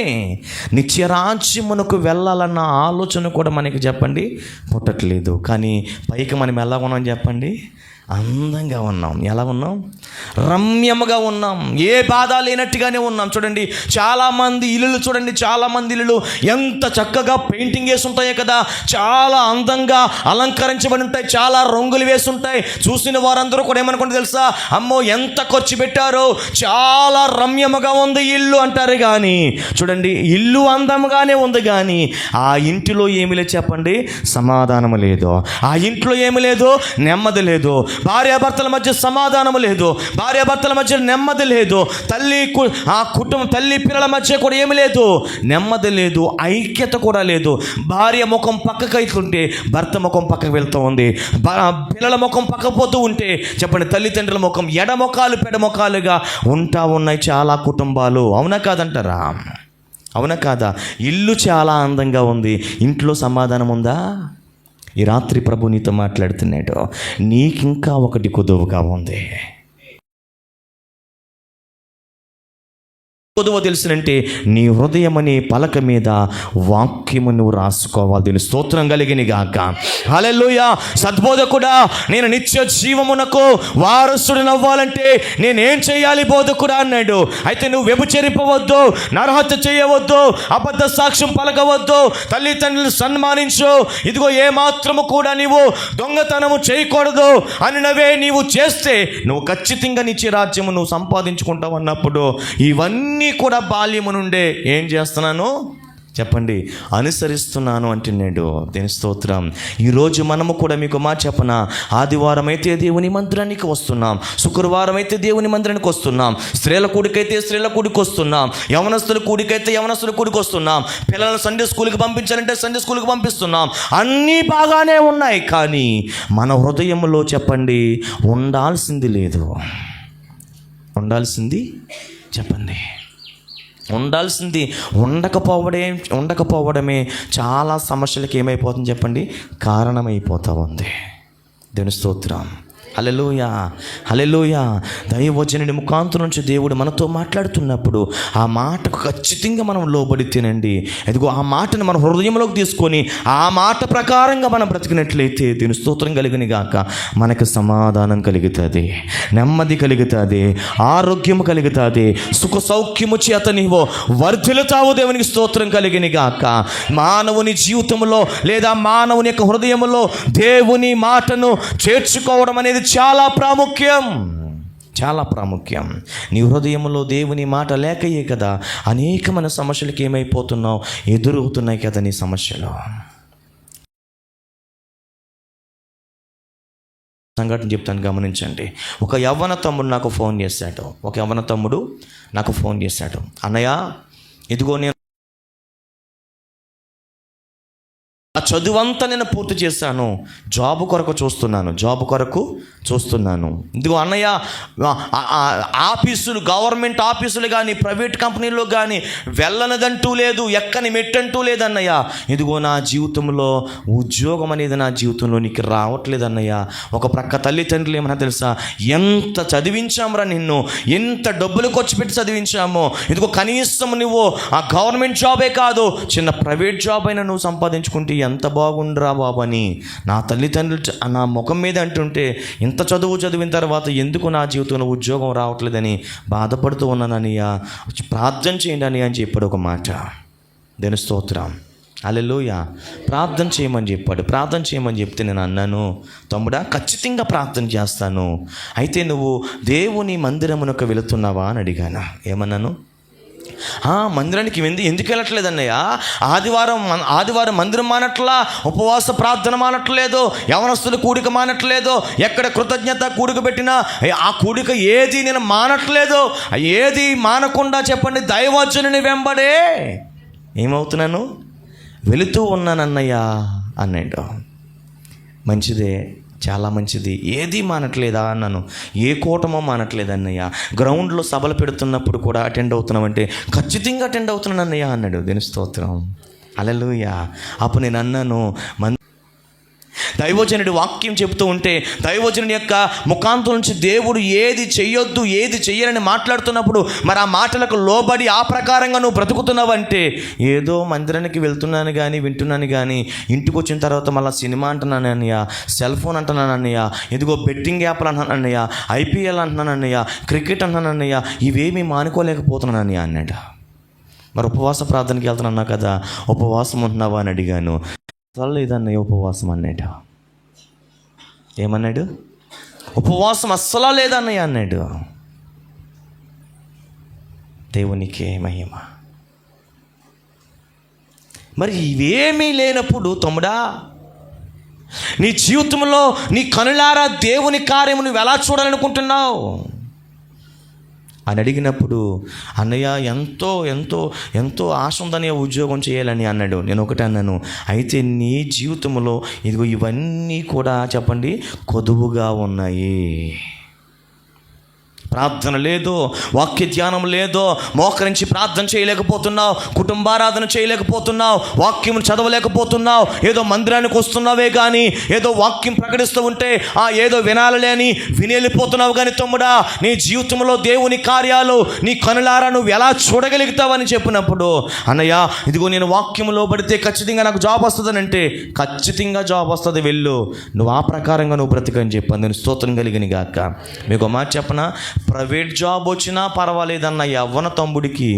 నిత్యరాజ్యమునకు వెళ్ళాలన్న ఆలోచన కూడా మనకి చెప్పండి పుట్టట్లేదు. కానీ పైకి మనం ఎలా ఉన్నాం చెప్పండి? అందంగా ఉన్నాం. ఎలా ఉన్నాం? రమ్యముగా ఉన్నాం. ఏ బాధ లేనట్టుగానే ఉన్నాం. చూడండి, చాలామంది ఇల్లులు ఎంత చక్కగా పెయింటింగ్ వేసి ఉంటాయో కదా, చాలా అందంగా అలంకరించబడి ఉంటాయి, చాలా రంగులు వేసి ఉంటాయి. చూసిన వారందరూ కూడా ఏమనుకుంటే తెలుసా? అమ్మో ఎంత ఖర్చు పెట్టారో, చాలా రమ్యముగా ఉంది ఇల్లు అంటారు. కానీ చూడండి, ఇల్లు అందంగానే ఉంది కానీ ఆ ఇంటిలో ఏమి లేదు చెప్పండి? సమాధానము లేదు. ఆ ఇంట్లో ఏమి లేదు? నెమ్మది లేదు. భార్యాభర్తల మధ్య సమాధానము లేదు. భార్యాభర్తల మధ్య నెమ్మది లేదు. తల్లి పిల్లల మధ్య కూడా ఏమి లేదు? నెమ్మది లేదు. ఐక్యత కూడా లేదు. భార్య ముఖం పక్కకు అవుతుంటే భర్త ముఖం పక్కకు వెళ్తూ ఉంది. పిల్లల ముఖం పక్కకు పోతూ ఉంటే చెప్పండి తల్లిదండ్రుల ముఖం ఎడముఖాలు పెడముఖాలుగా ఉన్నాయి చాలా కుటుంబాలు. అవునా కాదంటారా? అవునా కాదా? ఇల్లు చాలా అందంగా ఉంది, ఇంట్లో సమాధానం ఉందా? ఈ రాత్రి ప్రభు నీతో మాట్లాడుతున్నాడు. నీకింకా ఒకటి కొదువుగా ఉంది. కొదువ తెలుసునంటే నీ హృదయం అనే పలక మీద వాక్యము నువ్వు రాసుకోవాలి. దీని స్తోత్రం కలిగిన గాక. హల్లెలూయా. సద్బోధకుడా, నేను నిత్య జీవమునకు వారసుడిని అవ్వాలంటే నేనేం చేయాలి బోధకుడా అన్నాడు. అయితే నువ్వు వ్యభిచరింపవద్దు, నరహత్య చేయవద్దు, అబద్ధ సాక్ష్యం పలకవద్దు, తల్లిదండ్రులను సన్మానించు, ఇదిగో ఏ మాత్రము కూడా నీవు దొంగతనము చేయకూడదు అనినవే నీవు చేస్తే నువ్వు ఖచ్చితంగా నిత్య రాజ్యము నువ్వు సంపాదించుకుంటావు అన్నప్పుడు ఇవన్నీ కూడా బాల్యము నుండే ఏం చేస్తున్నాను చెప్పండి? అనుసరిస్తున్నాను అంటున్నాడు. దేని స్తోత్రం. ఈరోజు మనము కూడా మీకు మాట చెప్పన, ఆదివారం అయితే దేవుని మందిరానికి వస్తున్నాం, శుక్రవారం అయితే దేవుని మందిరానికి వస్తున్నాం, స్త్రీల కూడికైతే స్త్రీల కూడికి వస్తున్నాం, యవనస్తుల కూడికైతే యవనస్తుల కూడికి వస్తున్నాం, పిల్లలను సండే స్కూల్కి పంపించాలంటే సండే స్కూల్కి పంపిస్తున్నాం. అన్నీ బాగానే ఉన్నాయి, కానీ మన హృదయంలో చెప్పండి ఉండాల్సింది లేదు. ఉండాల్సింది చెప్పండి. ఉండాల్సింది ఉండకపోవడమే చాలా సమస్యలకు ఏమైపోతుంది చెప్పండి? కారణమైపోతూ ఉంది. దేవుని స్తోత్రం. హల్లెలూయా. దైవజనుడి ముఖాంతరం నుంచి దేవుడు మనతో మాట్లాడుతున్నప్పుడు ఆ మాటకు ఖచ్చితంగా మనం లోబడి తినండి. అదిగో ఆ మాటను మన హృదయంలోకి తీసుకొని ఆ మాట ప్రకారంగా మనం బ్రతికినట్లయితే దీని స్తోత్రం కలిగిన గాక మనకు సమాధానం కలుగుతుంది, నెమ్మది కలుగుతుంది, ఆరోగ్యం కలుగుతుంది, సుఖ సౌఖ్యము చేత నీవు వర్ధిల్లుతావు. దేవునికి స్తోత్రం కలిగిన గాక. మానవుని జీవితంలో లేదా మానవుని యొక్క హృదయంలో దేవుని మాటను చేర్చుకోవడం అనేది చాలా ప్రాముఖ్యం. నీ హృదయంలో దేవుని మాట లేకయే కదా అనేకమైన సమస్యలకి ఏమైపోతున్నావు, ఎదురవుతున్నాయి కదా నీ సమస్యలు. సంఘటన చెప్తాను, గమనించండి. ఒక యవ్వన తమ్ముడు నాకు ఫోన్ చేశాడు. అన్నయ్య, ఇదిగో నేను ఆ చదువంతా నేను పూర్తి చేశాను, జాబ్ కొరకు చూస్తున్నాను. ఇదిగో అన్నయ్య, ఆఫీసులు, గవర్నమెంట్ ఆఫీసులు కానీ ప్రైవేట్ కంపెనీల్లో కానీ వెళ్ళనదంటూ లేదు, ఎక్కని మెట్టంటూ లేదన్నయ్య. ఇదిగో నా జీవితంలో ఉద్యోగం అనేది నా జీవితంలోనికి రావట్లేదన్నయ్య. ఒక ప్రక్క తల్లిదండ్రులు ఏమన్నా తెలుసా, ఎంత చదివించామురా నిన్ను, ఎంత డబ్బులు ఖర్చు పెట్టి చదివించామో, ఇదిగో కనీసం నువ్వు ఆ గవర్నమెంట్ జాబే కాదు, చిన్న ప్రైవేట్ జాబ్ అయినా నువ్వు సంపాదించుకుంటే ఎంత బాగుండ్రా బాబు అని నా తల్లిదండ్రులు నా ముఖం మీద అంటుంటే, ఇంత చదివిన తర్వాత ఎందుకు నా జీవితంలో ఉద్యోగం రావట్లేదని బాధపడుతూ ఉన్నానన్నయ్య, ప్రార్థన చేయండి అని చెప్పాడు ఒక మాట. దేవుని స్తోత్రం, హల్లెలూయా. ప్రార్థన చేయమని చెప్తే నేను అన్నాను, తమ్ముడా ఖచ్చితంగా ప్రార్థన చేస్తాను, అయితే నువ్వు దేవుని మందిరమునకు వెళుతున్నావా అని అడిగాను. ఏమన్నాను? మందిరానికి ఎందుకు వెళ్ళట్లేదన్నయ్య? ఆదివారం మందిరం మానట్లా, ఉపవాస ప్రార్థన మానట్లేదు, యవనస్తుల కూడిక మానట్లేదు, ఎక్కడ కృతజ్ఞత కూడిక పెట్టినా ఆ కూడిక ఏది నేను మానట్లేదు. ఏది మానకుండా చెప్పండి, దైవజనుని వెంబడే ఏమవుతున్నాను, వెళుతూ ఉన్నానన్నయ్య అన్నాడు. మంచిదే, చాలా మంచిది. ఏది మానట్లేదా అన్నాను. ఏ కూటమో మానట్లేదు అన్నయ్య. గ్రౌండ్లో సభలు పెడుతున్నప్పుడు కూడా అటెండ్ అవుతున్నామంటే ఖచ్చితంగా అటెండ్ అవుతున్నాను అన్నయ్య అన్నాడు. దేవుని స్తోత్రం, హల్లెలూయా. అప్పుడు నేను అన్నాను, దైవజనుడి వాక్యం చెబుతూ ఉంటే దైవజనుడి యొక్క ముఖాంతం నుంచి దేవుడు ఏది చెయ్యొద్దు, ఏది చెయ్యాలని మాట్లాడుతున్నప్పుడు మరి ఆ మాటలకు లోబడి ఆ ప్రకారంగా నువ్వు బ్రతుకుతున్నావంటే, ఏదో మందిరానికి వెళ్తున్నాను కానీ వింటున్నాను కానీ ఇంటికి వచ్చిన తర్వాత మళ్ళీ సినిమా అంటున్నాను అన్నయ్య, సెల్ ఫోన్ అంటున్నాను అన్నయ్య, ఇదిగో బెట్టింగ్ యాప్లు అంటున్నాను అన్నయ్య, ఐపీఎల్ అంటున్నాను అన్నయ్య, క్రికెట్ అంటున్నాను అన్నయ్య, ఇవేమీ మానుకోలేకపోతున్నాను అన్నయ్య అన్నాడు. మరి ఉపవాస ప్రార్థనకి వెళ్తున్నా కదా, ఉపవాసం ఉంటున్నావా అని అడిగాను. లేదన్నయ్య ఉపవాసం అన్నాడు. ఏమన్నాడు? ఉపవాసం అస్సలా లేదన్నయ్య అన్నాడు. దేవునికే మహిమ. మరి ఇవేమీ లేనప్పుడు తమ్ముడా, నీ జీవితంలో నీ కనులారా దేవుని కార్యము నువ్వు ఎలా చూడాలనుకుంటున్నావు అని అడిగినప్పుడు, అన్నయ్య ఎంతో ఎంతో ఎంతో ఆశ ఉందని ఉద్యోగం చేయాలని అన్నాడు. నేను ఒకటే అన్నాను, అయితే నీ జీవితంలో ఇదిగో ఇవన్నీ కూడా చెప్పండి కొదువుగా ఉన్నాయి. ప్రార్థన లేదు, వాక్య ధ్యానం లేదు, మోకరించి ప్రార్థన చేయలేకపోతున్నావు, కుటుంబారాధన చేయలేకపోతున్నావు, వాక్యం చదవలేకపోతున్నావు, ఏదో మందిరానికి వస్తున్నావే కానీ ఏదో వాక్యం ప్రకటిస్తూ ఉంటే ఏదో వినాలే అని వినేళ్ళిపోతున్నావు. కానీ తమ్ముడా, నీ జీవితంలో దేవుని కార్యాలు నీ కనులారా నువ్వు ఎలా చూడగలుగుతావని చెప్పినప్పుడు, అన్నయ్య ఇదిగో నేను వాక్యంలో పడితే ఖచ్చితంగా నాకు జాబ్ వస్తుందని అంటే, ఖచ్చితంగా జాబ్ వస్తుంది, వెళ్ళు, నువ్వు ఆ ప్రకారంగా నువ్వు బ్రతకని చెప్పాను. నేను స్తోత్రం కలిగిన గాక. మీకు మాట చెప్పనా, ప్రైవేట్ జాబ్ వచ్చినా పర్వాలేదన్న యవ్వన తమ్ముడికి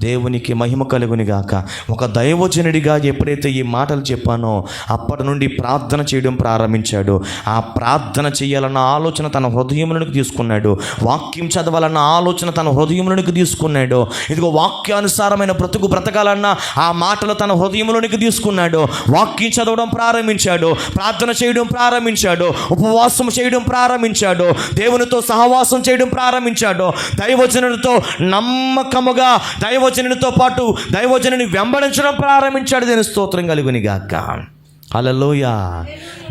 దేవునికి మహిమ కలుగుని గాక. ఒక దైవజనుడిగా ఎప్పుడైతే ఈ మాటలు చెప్పానో అప్పటి నుండి ప్రార్థన చేయడం ప్రారంభించాడు. ఆ ప్రార్థన చేయాలన్న ఆలోచన తన హృదయంలోనికి తీసుకున్నాడు. వాక్యం చదవాలన్న ఆలోచన తన హృదయంలోనికి తీసుకున్నాడు. ఇదిగో వాక్యానుసారమైన బ్రతకాలన్న ఆ మాటలు తన హృదయంలోనికి తీసుకున్నాడు. వాక్యం చదవడం ప్రారంభించాడు, ప్రార్థన చేయడం ప్రారంభించాడు, ఉపవాసం చేయడం ప్రారంభించాడు, దేవునితో సహవాసం చేయడం ప్రారంభించాడు. దైవజనుడితో నమ్మకముగా దైవజనుడితో పాటు దైవజనుని వెంబడించడం ప్రారంభించాడు. దీని స్తోత్రం కలుగుని గాక. హల్లెలూయా.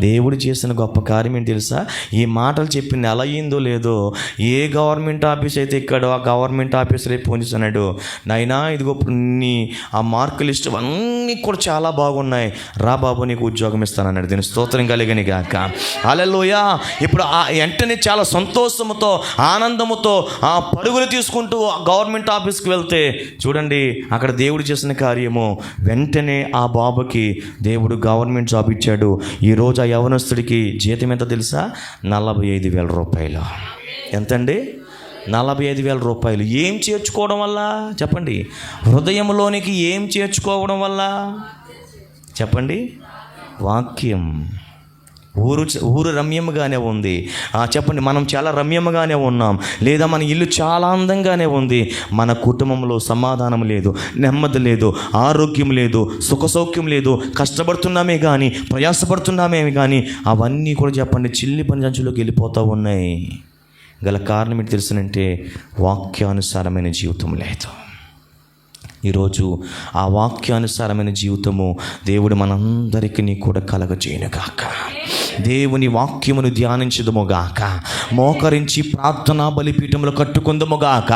దేవుడు చేసిన గొప్ప కార్యం ఏంటి తెలుసా? ఈ మాటలు చెప్పి నెల అయిందో లేదో, ఏ గవర్నమెంట్ ఆఫీస్ అయితే ఎక్కాడో ఆ గవర్నమెంట్ ఆఫీస్ రేపు ఫోన్ చేస్తున్నాడు, నాయనా ఇదిగో నీ ఆ మార్క్ లిస్ట్ అన్నీ కూడా చాలా బాగున్నాయి, రా బాబు నీకు ఉద్యోగం ఇస్తానన్నాడు. దీని స్తోత్రం కలిగని గాక. హల్లెలూయా. ఇప్పుడు ఆ వెంటనే చాలా సంతోషముతో ఆనందముతో ఆ పరుగులు తీసుకుంటూ గవర్నమెంట్ ఆఫీస్కి వెళ్తే చూడండి, అక్కడ దేవుడు చేసిన కార్యము, వెంటనే ఆ బాబుకి దేవుడు గవర్నమెంట్ జాబ్ ఇచ్చాడు. ఈరోజు ఆ యవనస్తుడికి జీతం ఎంత తెలుసా? 45,000 రూపాయలు. ఎంతండి? 45,000 రూపాయలు. ఏం చేర్చుకోవడం వల్ల చెప్పండి? హృదయంలోనికి ఏం చేర్చుకోవడం వల్ల చెప్పండి? వాక్యం. ఊరు రమ్యముగానే ఉంది. చెప్పండి, మనం చాలా రమ్యముగానే ఉన్నాం, లేదా మన ఇల్లు చాలా అందంగానే ఉంది. మన కుటుంబంలో సమాధానం లేదు, నెమ్మది లేదు, ఆరోగ్యం లేదు, సుఖ సౌఖ్యం లేదు. కష్టపడుతున్నామే కానీ, ప్రయాసపడుతున్నామే కానీ అవన్నీ కూడా చెప్పండి చిల్లి పంజంచులోకి వెళ్ళిపోతూ ఉన్నాయి. గల కారణం ఏంటి తెలుసునంటే వాక్యానుసారమైన జీవితం లేదు. ఈరోజు ఆ వాక్యానుసారమైన జీవితము దేవుడు మనందరికీ కూడా కలగజేయునుగాక. దేవుని వాక్యమును ధ్యానించదుముగాక, మోకరించి ప్రార్థనా బలిపీఠంలో కట్టుకుందముగాక.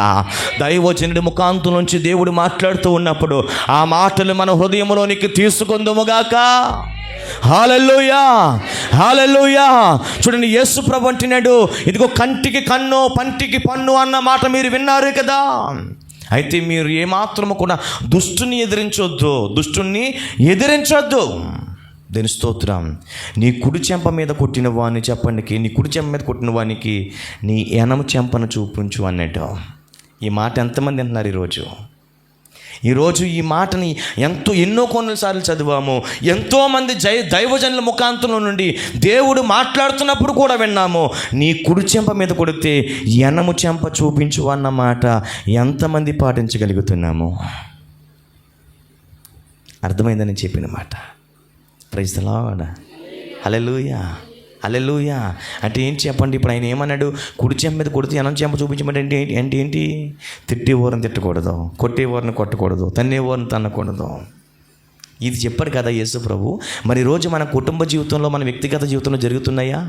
దైవజనుడి ముఖాంతం నుంచి దేవుడు మాట్లాడుతూ ఉన్నప్పుడు ఆ మాటలు మన హృదయంలోనికి తీసుకుందుముగాక. హల్లెలూయా, హల్లెలూయా. చూడండి, యేసు ప్రభు అంటున్నాడు, ఇదిగో కంటికి కన్ను పంటికి పన్ను అన్న మాట మీరు విన్నారు కదా. అయితే మీరు ఏమాత్రము కూడా దుష్టుని ఎదిరించొద్దు. దేని స్తోత్రం. నీ కుడి చెంప మీద కొట్టిన వాడిని చెప్పండి, నీ కుడి చెంప మీద కొట్టిన వానికి నీ ఎనమ చెంపను చూపించు అన్నట్టు. ఈ మాట ఎంతమంది అంటున్నారు ఈరోజు ఈ మాటని ఎన్నో కొన్నిసార్లు చదివాము. ఎంతోమంది దైవజనుల ముఖాంతంలో నుండి దేవుడు మాట్లాడుతున్నప్పుడు కూడా విన్నాము. నీ కుడి చెంప మీద కొడితే ఎనము చెంప చూపించు అన్న మాట ఎంతమంది పాటించగలుగుతున్నాము? అర్థమైందని చెప్పిన మాట. Praise the Lord. Hallelujah, hallelujah. అంటే ఏంటి చెప్పండి? ఇప్పుడు ఆయన ఏమన్నాడు? కుడి చెంప మీద కొడితే ఎనం చెంప చూపించమంటే ఏంటి? తిట్టేవారిని తిట్టకూడదు, కొట్టేవారిని కొట్టకూడదు, తన్నేవారిని తన్నకూడదు. ఇది చెప్పాడు కదా యేసు ప్రభు. మరి ఈరోజు మన కుటుంబ జీవితంలో, మన వ్యక్తిగత జీవితంలో జరుగుతున్నాయా?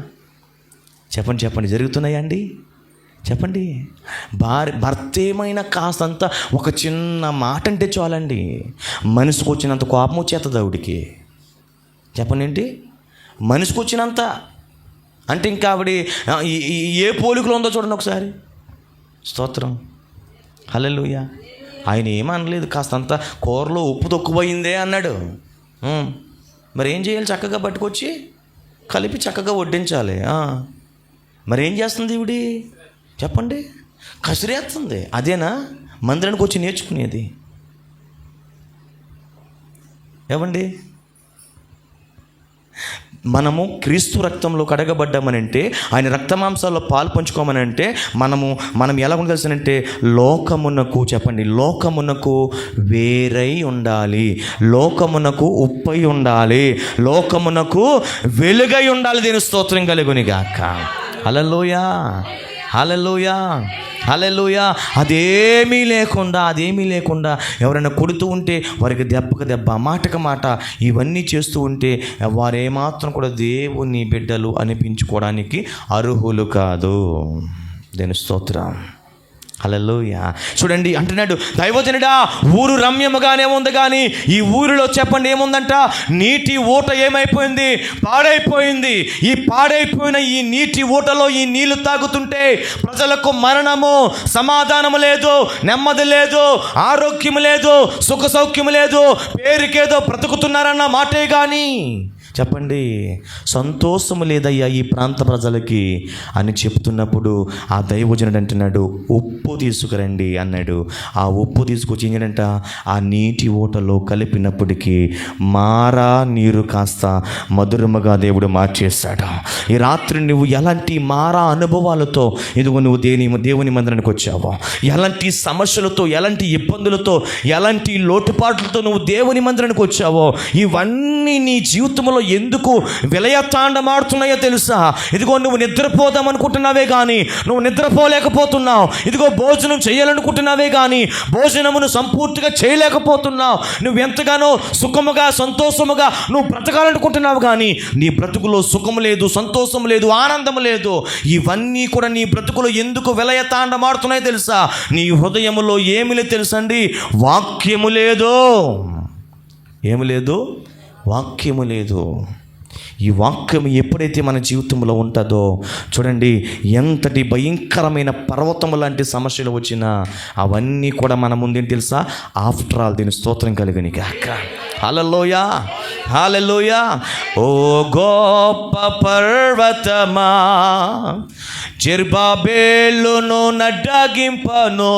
చెప్పండి, జరుగుతున్నాయా అండి? చెప్పండి. భర్త ఏమైనా కాస్తంత ఒక చిన్న మాట అంటే చాలండి, మనసుకు వచ్చినంత కోపం వచ్చేస్తుంది ఆవిడికి. చెప్పండి ఏంటి? మనసుకు వచ్చినంత అంటే ఇంకా ఆవిడ ఏ పోలికలో ఉందో చూడండి ఒకసారి. స్తోత్రం, హల్లెలూయా. ఆయన ఏమనలేదు, కాస్తంత కూరలో ఉప్పు తక్కువయిందే అన్నాడు. మరి ఏం చేయాలి? చక్కగా పట్టుకొచ్చి కలిపి చక్కగా వడ్డించాలి. మరి ఏం చేస్తుంది ఈవిడి? చెప్పండి, కసిరేస్తుంది. అదేనా మందిరానికి వచ్చి నేర్చుకునేది? ఏమండి, మనము క్రీస్తు రక్తంలో కడగబడ్డామనంటే, ఆయన రక్తమాంసాల్లో పాలు పంచుకోమనంటే మనం ఎలా ఉండాల్సినంటే లోకమునకు, చెప్పండి, లోకమునకు వేరై ఉండాలి, లోకమునకు ఉప్పై ఉండాలి, లోకమునకు వెలుగై ఉండాలి. దీని స్తోత్రం కలుగునిగాక. హల్లెలూయా, హల్లెలూయా, హల్లెలూయా. అదేమీ లేకుండా ఎవరైనా కొడుతూ ఉంటే వారికి దెబ్బకు దెబ్బ, మాటకు మాట, ఇవన్నీ చేస్తూ ఉంటే వారేమాత్రం కూడా దేవుని బిడ్డలు అనిపించుకోవడానికి అర్హులు కాదు. దేని స్తోత్రం, హల్లెలూయా. చూడండి, అంటున్నాడు దైవజనుడా, ఊరు రమ్యముగానే ఉంది కానీ ఈ ఊరిలో చెప్పండి ఏముందంట? నీటి ఊట ఏమైపోయింది? పాడైపోయింది. ఈ పాడైపోయిన ఈ నీటి ఊటలో ఈ నీళ్లు తాగుతుంటే ప్రజలకు మరణము, సమాధానము లేదు, నెమ్మది లేదు, ఆరోగ్యం లేదు, సుఖ సౌఖ్యం లేదు, పేరుకేదో బ్రతుకుతున్నారన్న మాటే కానీ చెప్పండి సంతోషము లేదయ్యా ఈ ప్రాంత ప్రజలకి అని చెప్తున్నప్పుడు ఆ దైవజనుడు అంటున్నాడు, ఉప్పు తీసుకురండి అన్నాడు. ఆ ఉప్పు తీసుకొచ్చి ఏంటంట, ఆ నీటి ఓటలో కలిపినప్పటికీ మారా నీరు కాస్త మధురముగా దేవుడు మార్చేస్తాడు. ఈ రాత్రి నువ్వు ఎలాంటి మారా అనుభవాలతో ఇదిగో నువ్వు దేవుని మందిరానికి వచ్చావో, ఎలాంటి సమస్యలతో, ఎలాంటి ఇబ్బందులతో, ఎలాంటి లోటుపాట్లతో నువ్వు దేవుని మందిరానికి వచ్చావో, ఇవన్నీ నీ జీవితంలో ఎందుకు విలయతాండమాడుతున్నాయో తెలుసా? ఇదిగో నువ్వు నిద్రపోదాం అనుకుంటున్నావే కానీ నువ్వు నిద్రపోలేకపోతున్నావు. ఇదిగో భోజనం చేయాలనుకుంటున్నావే కానీ భోజనమును సంపూర్తిగా చేయలేకపోతున్నావు. నువ్వు ఎంతగానో సుఖముగా, సంతోషముగా నువ్వు బ్రతకాలనుకుంటున్నావు కానీ నీ బ్రతుకులో సుఖము లేదు, సంతోషం లేదు, ఆనందం లేదు. ఇవన్నీ కూడా నీ బ్రతుకులో ఎందుకు విలయతాండమాడుతున్నాయో తెలుసా? నీ హృదయములో ఏమి లేదు తెలుసండి? వాక్యము లేదు. ఏమి లేదు? వాక్యము లేదు. ఈ వాక్యం ఎప్పుడైతే మన జీవితంలో ఉంటుందో చూడండి, ఎంతటి భయంకరమైన పర్వతం లాంటి సమస్యలు వచ్చినా అవన్నీ కూడా మన ముందేం తెలుసా? ఆఫ్టర్ ఆల్ దీని స్తోత్రం కలుగునిగాక. హల్లెలూయా, హల్లెలూయా. ఓ గొప్ప పర్వతమా, జెరుబ్బాబెలును నడ్డగింపను.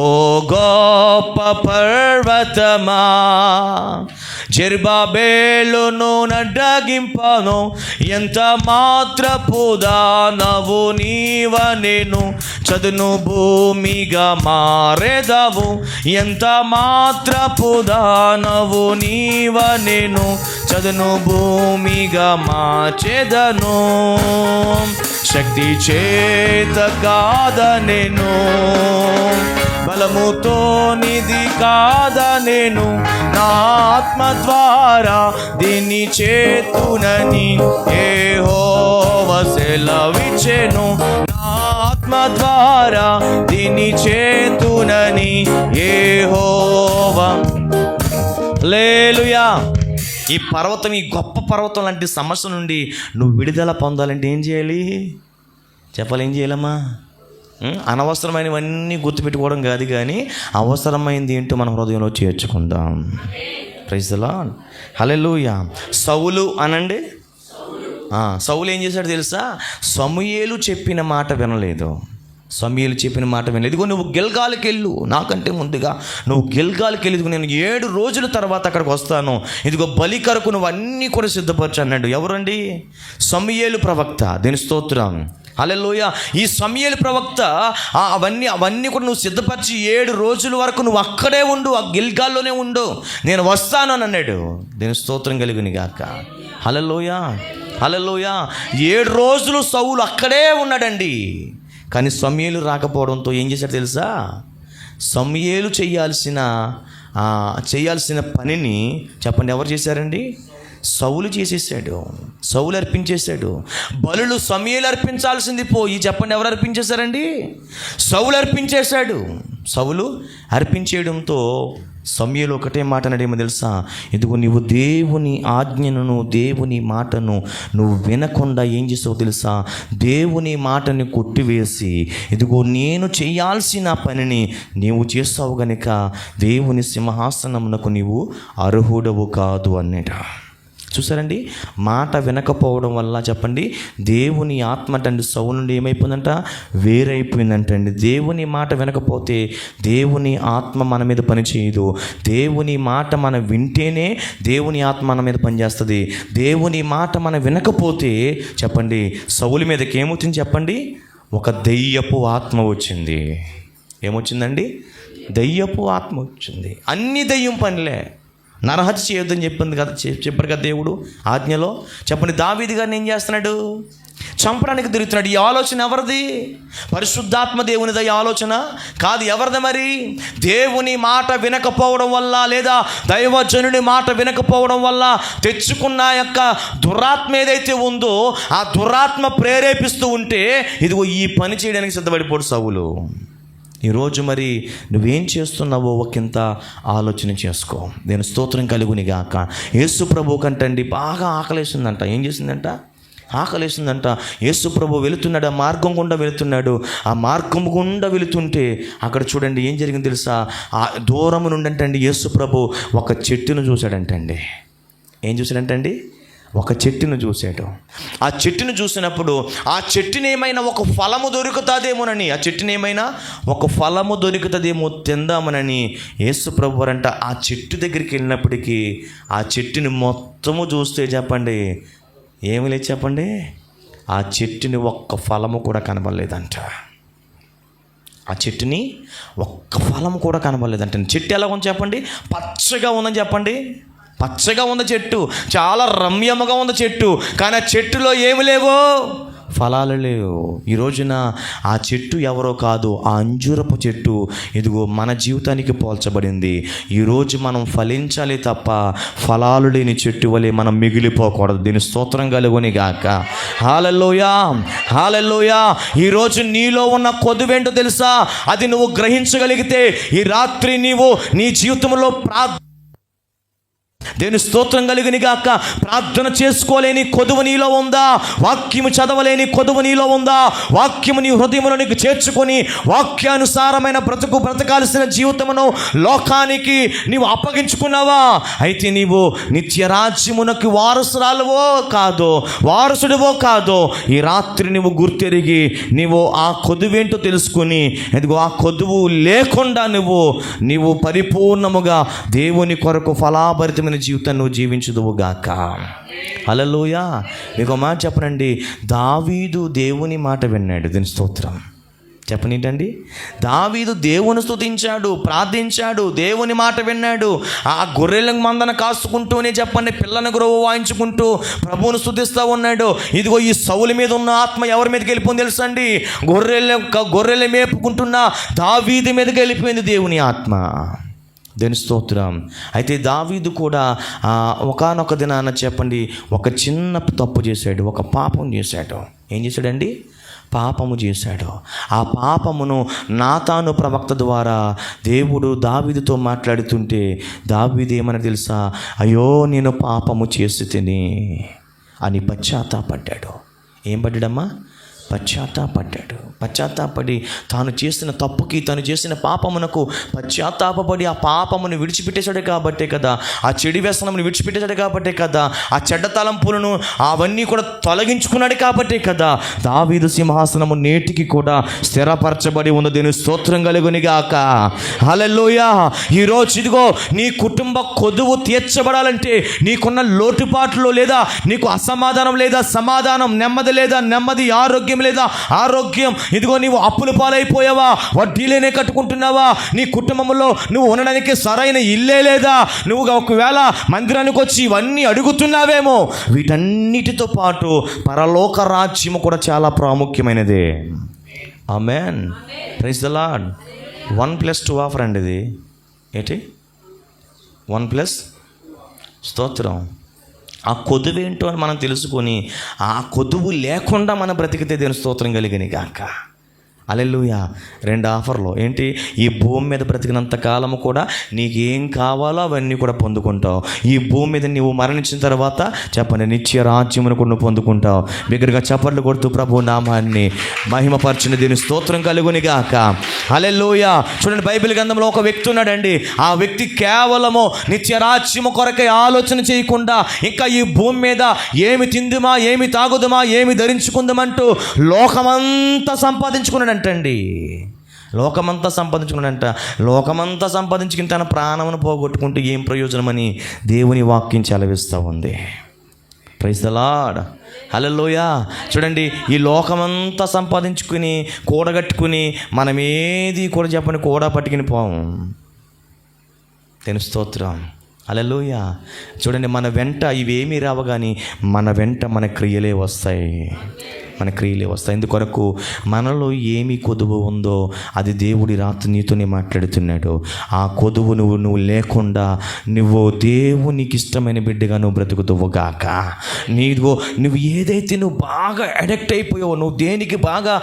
ఓ గొప్ప పర్వతమా, జెరుబ్బాబెలును నడ్డగింపను. ఎంత మాత్రపు దానవు నీవనెను, చదును భూమిగా మారెదవు. ఎంత మాత్రపు దానవు నీవనెను, చదును భూమిగా మార్చెదను. శక్తి చేత కాదనెను, బలముతో నిధి కాదనెను, నా ఆత్మ ద్వారా దీన్ని చేతునని యెహోవా సెలవిచ్చెను. నా ఆత్మ ద్వారా దీన్ని చేతునని యెహోవా. హల్లెలూయా. ఈ పర్వతం, ఈ గొప్ప పర్వతం లాంటి సమస్య నుండి నువ్వు విడుదల పొందాలంటే ఏం చేయాలి చెప్పాలి? ఏం చేయాలమ్మా? అనవసరమైనవన్నీ గుర్తుపెట్టుకోవడం కాదు, కానీ అవసరమైంది ఏంటో మన హృదయంలో చేర్చుకుందాం. Praise the Lord. Hallelujah. Saul అనండి. సౌలు ఏం చేశాడు తెలుసా? సమూయేలు చెప్పిన మాట వినలేదు. సమూయేలు చెప్పిన మాట వినలేదు. ఇదిగో నువ్వు గిల్గాలుకి వెళ్ళు, నాకంటే ముందుగా నువ్వు గిల్గాలుకి వెళ్ళి, నేను 7 రోజుల తర్వాత అక్కడికి వస్తాను, ఇదిగో బలి కొరకు నువ్వు అన్నీ కూడా సిద్ధపరచు అన్నాడు. ఎవరండి? సమూయేలు ప్రవక్త. దీని స్తోత్రం. హల్లెలూయా. ఈ సమూయేలు ప్రవక్త అవన్నీ కూడా నువ్వు సిద్ధపరిచి 7 రోజుల వరకు నువ్వు అక్కడే ఉండు, ఆ గిల్గాల్లోనే ఉండు, నేను వస్తాను అని అన్నాడు. దీని స్తోత్రం కలుగును గాక. హల్లెలూయా. హల్లెలూయా. 7 రోజులు సౌలు అక్కడే ఉన్నాడండి. కానీ సమూయేలు రాకపోవడంతో ఏం చేశాడు తెలుసా? సమూయేలు చేయాల్సిన పనిని చెప్పండి ఎవరు చేశారండి? సౌలు చేసేసాడు. సౌలు అర్పించేశాడు. బలులు సమూయేలు అర్పించాల్సింది పోయి చెప్పండి ఎవరు అర్పించేశారండి? సౌలు అర్పించేశాడు. సౌలు అర్పించేయడంతో సమూయేలు ఒకటే మాట అన్నాడేమో తెలుసా? ఇదిగో నీవు దేవుని ఆజ్ఞను, దేవుని మాటను నువ్వు వినకుండా ఏం చేసావు తెలుసా? దేవుని మాటని కొట్టివేసి, ఇదిగో నేను చేయాల్సిన పనిని నీవు చేస్తావు గనుక దేవుని సింహాసనమునకు నీవు అర్హుడవు కాదు అన్నట. చూసారండి, మాట వినకపోవడం వల్ల చెప్పండి దేవుని ఆత్మ తండ్రి సౌలు నుండి ఏమైపోయిందంట? వేరైపోయిందంటండి. దేవుని మాట వినకపోతే దేవుని ఆత్మ మన మీద పనిచేయదు. దేవుని మాట మనం వింటేనే దేవుని ఆత్మ మన మీద పనిచేస్తుంది. దేవుని మాట మనం వినకపోతే చెప్పండి సౌలు మీదకి ఏమవుతుంది చెప్పండి? ఒక దెయ్యపు ఆత్మ వచ్చింది. ఏమొచ్చిందండి? దెయ్యపు ఆత్మ వచ్చింది. అన్ని దెయ్యం పనిలే. నరహత్య చేయొద్దని చెప్పారు కదా దేవుడు ఆజ్ఞలో. చెప్పండి దావీదు గారిని ఏం చేస్తున్నాడు? చంపడానికి తిరుగుతున్నాడు. ఈ ఆలోచన ఎవరిది? పరిశుద్ధాత్మ దేవునిదా ఈ ఆలోచన? కాదు. ఎవరిది మరి? దేవుని మాట వినకపోవడం వల్ల, లేదా దైవజనుని మాట వినకపోవడం వల్ల తెచ్చుకున్న యొక్క దురాత్మ ఏదైతే ఉందో ఆ దురాత్మ ప్రేరేపిస్తూ ఉంటే ఇదిగో ఈ పని చేయడానికి సిద్ధపడిపోడు సౌలు. ఈరోజు మరి నువ్వేం చేస్తున్నావో ఒకంత ఆలోచన చేసుకో. నేను స్తోత్రం కలుగుని గాక. యేసు ప్రభు కంటండి బాగా ఆకలేసిందంట. ఏం చేసిందంట? ఆకలేసిందంట. యేసు ప్రభు వెళుతున్నాడు, ఆ మార్గం గుండా వెళుతున్నాడు. ఆ మార్గం గుండా వెళుతుంటే అక్కడ చూడండి ఏం జరిగింది తెలుసా? ఆ దూరం నుండి అంటండి యేసు ప్రభు ఒక చెట్టును చూశాడంటండి. ఏం చూశాడంటండి? ఒక చెట్టును చూశాడు. ఆ చెట్టును చూసినప్పుడు ఆ చెట్టుని ఏమైనా ఒక ఫలము దొరుకుతుందేమోనని, ఆ చెట్టుని ఏమైనా ఒక ఫలము దొరుకుతుందేమో తిందామనని యేసు ప్రభు అంట ఆ చెట్టు దగ్గరికి వెళ్ళినప్పటికీ ఆ చెట్టుని మొత్తము చూస్తే చెప్పండి ఏమి లేదు చెప్పండి, ఆ చెట్టుని ఒక్క ఫలము కూడా కనబడలేదంట. ఆ చెట్టుని ఒక్క ఫలము కూడా కనబడలేదంట. చెట్టు ఎలా ఉంది చెప్పండి? పచ్చగా ఉందని చెప్పండి. పచ్చగా ఉన్న చెట్టు, చాలా రమ్యముగా ఉన్న చెట్టు, కానీ ఆ చెట్టులో ఏమి లేవు? ఫలాలు లేవు. ఈ రోజున ఆ చెట్టు ఎవరో కాదు, ఆ అంజూరపు చెట్టు ఇదిగో మన జీవితానికి పోల్చబడింది. ఈరోజు మనం ఫలించాలి తప్ప ఫలాలు లేని చెట్టు వలె మనం మిగిలిపోకూడదు. దీని స్తోత్రం కలుగుని గాక. హల్లెలూయా. హల్లెలూయా. ఈరోజు నీలో ఉన్న కొదువేంటో తెలుసా? అది నువ్వు గ్రహించగలిగితే ఈ రాత్రి నీవు నీ జీవితంలో దేవుని స్తోత్రం కలుగును గాక. ప్రార్థన చేసుకోలేని కొదువు నీలో ఉందా? వాక్యము చదవలేని కొదువు నీలో ఉందా? వాక్యము నీ హృదయంలో నీకు చేర్చుకొని వాక్యానుసారమైన బ్రతకాల్సిన జీవితమును లోకానికి నీవు అప్పగించుకున్నావా? అయితే నీవు నిత్య రాజ్యమునకు వారసుడివో కాదో ఈ రాత్రి నువ్వు గుర్తెరిగి నీవు ఆ కొదువేంటో తెలుసుకుని, ఎదుగో ఆ కొదువు లేకుండా నీవు పరిపూర్ణముగా దేవుని కొరకు ఫలాభరితమైన జీవితాన్ని నువ్వు జీవించుదువు గాక. హల్లెలూయా. మీకు మాట చెప్పనండి, దావీదు దేవుని మాట విన్నాడు. దీని స్తోత్రం చెప్పనేంటండి, దావీదు దేవుని స్తుతించాడు, ప్రార్థించాడు, దేవుని మాట విన్నాడు. ఆ గొర్రెల మందన కాసుకుంటూనే చెప్పండి, పిల్లని గ్రోవ వాయించుకుంటూ ప్రభువును స్తుతిస్తూ ఉన్నాడు. ఇదిగో ఈ సౌలు మీద ఉన్న ఆత్మ ఎవరి మీదకి వెళ్ళిపోయింది తెలుసా అండి? గొర్రెలు మేపుకుంటున్న దావీదు మీదకి వెళ్ళిపోయింది దేవుని ఆత్మ. దేని స్తోత్రం. అయితే దావీదు కూడా ఒకానొక దినాన చెప్పండి ఒక చిన్న తప్పు చేశాడు, ఒక పాపం చేశాడు. ఏం చేశాడండి? పాపము చేశాడు. ఆ పాపమును నాతాను ప్రవక్త ద్వారా దేవుడు దావీదుతో మాట్లాడుతుంటే దావీదు ఏమని తెలుసా? అయ్యో నేను పాపము చేసి తిని అని పశ్చాత్తాపడ్డాడు. ఏం పడ్డాడమ్మా? పశ్చాత్తాపడి తాను చేసిన తప్పుకి, తాను చేసిన పాపమునకు పశ్చాత్తాపడి ఆ పాపమును విడిచిపెట్టేశాడే కాబట్టే కదా, ఆ చెడు వ్యసనమును విడిచిపెట్టేశాడు కాబట్టే కదా, ఆ చెడ్డ తలంపులను అవన్నీ కూడా తొలగించుకున్నాడు కాబట్టే కదా దావీదు సింహాసనము నేటికి కూడా స్థిరపరచబడి ఉన్నది. దేవుని స్తోత్రం కలుగును గాక. హల్లెలూయా. ఈరోజు ఇదిగో నీ కుటుంబ కొదువు తీర్చబడాలంటే, నీకున్న లోటుపాట్లు లేదా నీకు అసమాధానం లేదా సమాధానం, నెమ్మది లేదా నెమ్మది, ఆరోగ్యం లేదా ఆరోగ్యం, ఇదిగో నీవు అప్పుల పాలైపోయావా? వడ్డీలేనే కట్టుకుంటున్నావా? నీ కుటుంబంలో నువ్వు ఉండడానికి సరైన ఇల్లే లేదా? నువ్వు ఒకవేళ మందిరానికి వచ్చి ఇవన్నీ అడుగుతున్నావేమో. వీటన్నిటితో పాటు పరలోక రాజ్యము కూడా చాలా ప్రాముఖ్యమైనదే. Amen. Praise the Lord. 1+2 offer అండి ఇది. ఏంటి? 1+ స్తోత్రం. ఆ కొదువేంటో అని మనం తెలుసుకొని ఆ కొదువు లేకుండా మన బ్రతికితే దేవుని స్తోత్రం కలిగిన గాక. హల్లెలూయా. 2 ఆఫర్లు ఏంటి? ఈ భూమి మీద బ్రతికినంత కాలము కూడా నీకేం కావాలో అవన్నీ కూడా పొందుకుంటావు. ఈ భూమి మీద నీవు మరణించిన తర్వాత చెప్పండి నిత్య రాజ్యమును కూడా నువ్వు పొందుకుంటావు. బిగ్గరగా చప్పట్లు కొడుతూ ప్రభు నామాన్ని మహిమపరచిన దీని స్తోత్రం కలుగుని గాక. హల్లెలూయా. చూడండి, బైబిల్ గ్రంథంలో ఒక వ్యక్తి ఉన్నాడండి. ఆ వ్యక్తి కేవలము నిత్య రాజ్యము కొరకై ఆలోచన చేయకుండా ఇంకా ఈ భూమి మీద ఏమి తిందుమా, ఏమి తాగుదుమా, ఏమి ధరించుకుందామంటూ లోకమంతా సంపాదించుకున్నాడంటండి. లోకమంతా సంపాదించుకుని తన ప్రాణమును పోగొట్టుకుంటూ ఏం ప్రయోజనమని దేవుని వాక్యం సెలవిస్తూ ఉంది. Praise the Lord. హల్లెలూయా. చూడండి, ఈ లోకమంతా సంపాదించుకుని కూడగట్టుకుని మనం ఏది కూడా చెప్పని కూడా పట్టుకుని పోం. దేవుని స్తోత్రం. హల్లెలూయా. చూడండి, మన వెంట ఇవేమీ రావు కానీ మన వెంట మన క్రియలే వస్తాయి. ఎందుకొరకు మనలో ఏమి కొదువు ఉందో అది దేవుడి రాత్రి నీతోనే మాట్లాడుతున్నాడు. ఆ కొదువు నువ్వు లేకుండా నువ్వు దేవునికి ఇష్టమైన బిడ్డగా నువ్వు బ్రతుకుతావు గాక. నువ్వు ఏదైతే నువ్వు బాగా అడిక్ట్ అయిపోయావో, నువ్వు దేనికి బాగా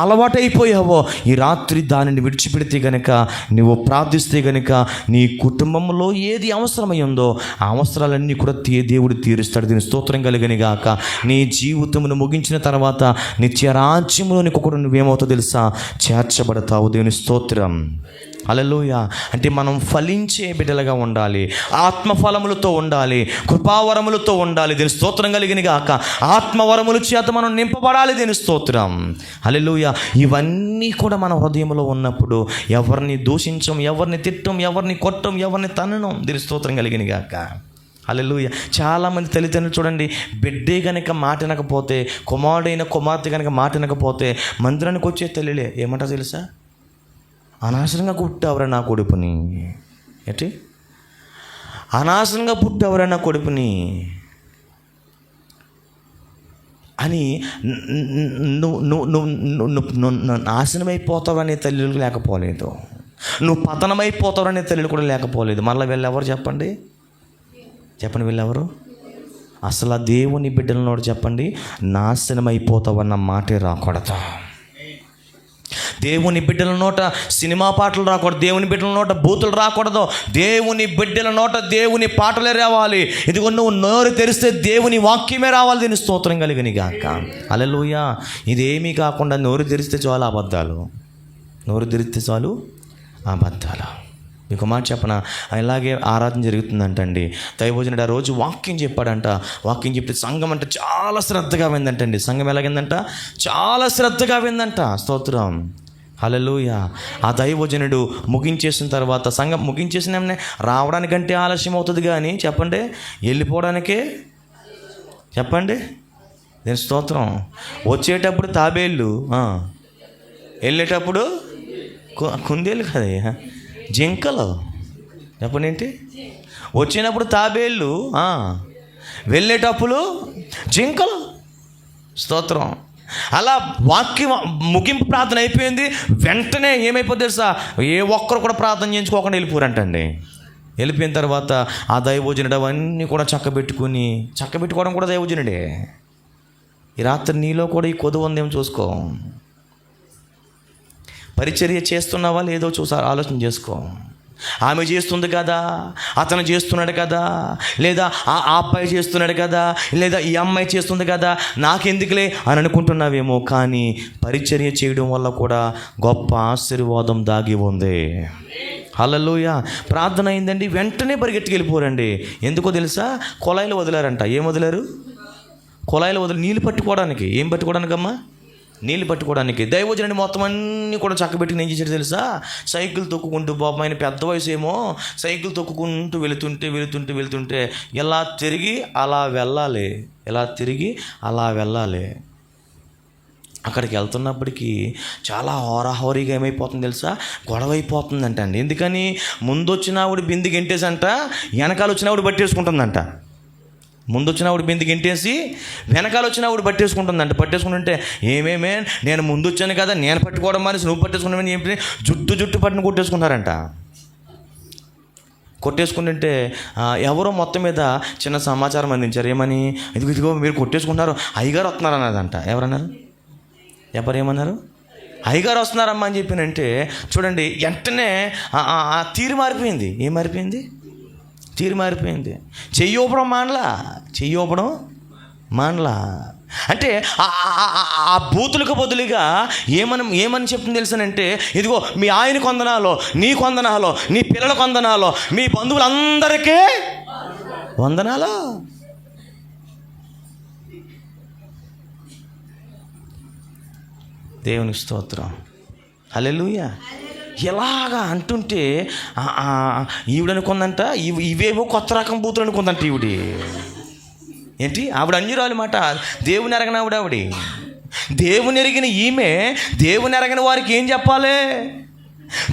అలవాటు అయిపోయావో, ఈ రాత్రి దానిని విడిచిపెడితే గనక, నువ్వు ప్రార్థిస్తే గనక నీ కుటుంబంలో ఏది అవసరమై ఉందో ఆ అవసరాలన్నీ కూడా దేవుడు తీరుస్తాడు. దీని స్తోత్రం కలిగని గాక. నీ జీవితమును ముగించిన తర్వాత నిత్య రాజ్యంలోనికి కూడా నువ్వేమవుతావు తెలుసా? చేర్చబడతావు. దేవుని స్తోత్రం. హల్లెలూయా. అంటే మనం ఫలించే బిడ్డలుగా ఉండాలి, ఆత్మఫలములతో ఉండాలి, కృపావరములతో ఉండాలి. దీని స్తోత్రం కలిగిన గాక. ఆత్మవరముల చేత మనం నింపబడాలి. దీని స్తోత్రం. హల్లెలూయా. ఇవన్నీ కూడా మన హృదయంలో ఉన్నప్పుడు ఎవరిని దూషించం, ఎవరిని తిట్టం, ఎవరిని కొట్టం, ఎవరిని తననం. దీని స్తోత్రం కలిగిన గాక. హల్లెలూయా. చాలామంది తల్లిదండ్రులు చూడండి, బిడ్డే కనుక మాటినకపోతే, కుమారుడైన కుమార్తె కనుక మాటినకపోతే మందిరానికి వచ్చే తల్లిలే ఏమంటారు తెలుసా? అనవసరంగా పుట్టావురా నా కొడుకుని. ఏంటి? అనవసరంగా పుట్టావురా నా కొడుకుని అని నువ్వు నాశనమైపోతావనే తల్లిలు లేకపోలేదు, నువ్వు పతనమైపోతావనే తల్లిలు కూడా లేకపోలేదు. మళ్ళీ వీళ్ళెవరు చెప్పండి? వీళ్ళెవరు? అసలు ఆ దేవుని బిడ్డలనోడు చెప్పండి, నాశనమైపోతావన్న మాటే రాకూడదు. దేవుని బిడ్డల నోట సినిమా పాటలు రాకూడదు, దేవుని బిడ్డల నోట బూతులు రాకూడదు, దేవుని బిడ్డల నోట దేవుని పాటలే రావాలి. ఇదిగో నువ్వు నోరు తెరిస్తే దేవుని వాక్యమే రావాలి. దీని స్తోత్రం కలిగిన గాక. హల్లెలూయా. ఇదేమీ కాకుండా నోరు తెరిస్తే చాలు అబద్ధాలు, నోరు తెరిస్తే చాలు అబద్ధాలు. మీకు మాట చెప్పన, ఇలాగే ఆరాధన జరుగుతుందంటండి. దైవజనుడు ఆ రోజు వాక్యం చెప్పాడంట. వాక్యం చెప్తే సంఘం అంటే చాలా శ్రద్ధగా విందంటండి. సంఘం ఎలాగిందంట? చాలా శ్రద్ధగా విందంట. స్తోత్రం. హల్లెలూయా. ఆ దైవజనుడు ముగించేసిన తర్వాత, సంఘం ముగించేసిన రావడానికంటే ఆలస్యం అవుతుంది కానీ చెప్పండి, వెళ్ళిపోవడానికే చెప్పండి. నేను స్తోత్రం. వచ్చేటప్పుడు తాబేళ్ళు, వెళ్ళేటప్పుడు కుందేలు కదా, జింకలు. చెప్పండి ఏంటి? వచ్చినప్పుడు తాబేళ్ళు, వెళ్ళేటప్పుడు జింకలు. స్తోత్రం. అలా వాక్యం ముగింపు ప్రార్థన అయిపోయింది. వెంటనే ఏమైపోతుంది తెలుసా? ఏ ఒక్కరు కూడా ప్రార్థన చేయించుకోకుండా వెళ్ళిపోరంటండి. వెళ్ళిపోయిన తర్వాత ఆ దైవజనుడు అవన్నీ కూడా చక్కబెట్టుకోవడం కూడా దైవజనుడే. ఈ రాత్రి నీలో కూడా ఈ కొదువు ఉందేమో చూసుకో. పరిచర్య చేస్తున్నావా లేదో ఆలోచన చేసుకో. ఆమె చేస్తుంది కదా, అతను చేస్తున్నాడు కదా, లేదా ఆ అబ్బాయి చేస్తున్నాడు కదా, లేదా ఈ అమ్మాయి చేస్తుంది కదా, నాకెందుకులే అని అనుకుంటున్నావేమో. కానీ పరిచర్య చేయడం వల్ల కూడా గొప్ప ఆశీర్వాదం దాగి ఉంది. హల్లెలూయా. ప్రార్థన అయిందండి, వెంటనే పరిగెట్టుకు వెళ్ళిపోరండి. ఎందుకో తెలుసా? కొలాయిలు వదిలారంట. ఏం వదిలారు? కొలాయిలు వదిలి నీళ్ళు పట్టుకోవడానికి. ఏం పట్టుకోవడానికమ్మా? నీళ్ళు పట్టుకోవడానికి. దైవజనుడి మొత్తం అన్నీ కూడా చక్కబెట్టి ఏం చేశాడు తెలుసా? సైకిల్ తొక్కుకుంటూ, పాపం ఆయన పెద్ద వయసు ఏమో, సైకిల్ తొక్కుకుంటూ వెళుతుంటే ఎలా తిరిగి అలా వెళ్ళాలి. అక్కడికి వెళ్తున్నప్పటికీ చాలా హోరాహోరీగా ఏమైపోతుంది తెలుసా? గొడవ అయిపోతుందంట అండి. ఎందుకని? ముందు వచ్చిన ఆవిడ బింది గెంటేసంట, వెనకాల వచ్చిన ఆవిడ పట్టేసుకుంటుందంట. ముందు వచ్చిన ఆవిడ బింది గెంటేసి వెనకాల వచ్చిన ఆవిడ పట్టేసుకుంటుందంట. పట్టేసుకుంటుంటే ఏమేమే నేను ముందు వచ్చాను కదా, నేను పట్టుకోవడం మానేసి నువ్వు పట్టేసుకున్నామని చెప్పి జుట్టు పట్టును కొట్టేసుకున్నారంట. కొట్టేసుకుంటుంటే ఎవరో మొత్తం మీద చిన్న సమాచారం అందించారు. ఏమని? ఇదిగో మీరు కొట్టేసుకుంటున్నారు, అయ్యగారు వస్తున్నారు అన్నదంట. ఏమన్నారు? అయ్యగారు వస్తున్నారమ్మా అని చెప్పినంటే చూడండి, వెంటనే తీరు మారిపోయింది. ఏం మారిపోయింది? తీరు మారిపోయింది. చెయ్యోపడం మానలా. అంటే ఆ బూతులకు బదులుగా ఏమని చెప్తుంది తెలుసానంటే, ఇదిగో మీ ఆయన కొందనాలో, నీ కొందనాలో, నీ పిల్లల కొందనాలో, మీ బంధువులందరికీ వందనాలు. దేవునికి స్తోత్రం. హల్లెలూయా. ఎలాగా అంటుంటే ఈవిడనుకుందంట, ఇవేవో కొత్త రకం బూతులు అనుకుందంట ఈవిడి. ఏంటి? ఆవిడ అన్యురాలు మాట. దేవుని ఎరగని ఆవిడ. దేవుని ఎరిగిన ఈమె దేవుని ఎరగని వారికి ఏం చెప్పాలి?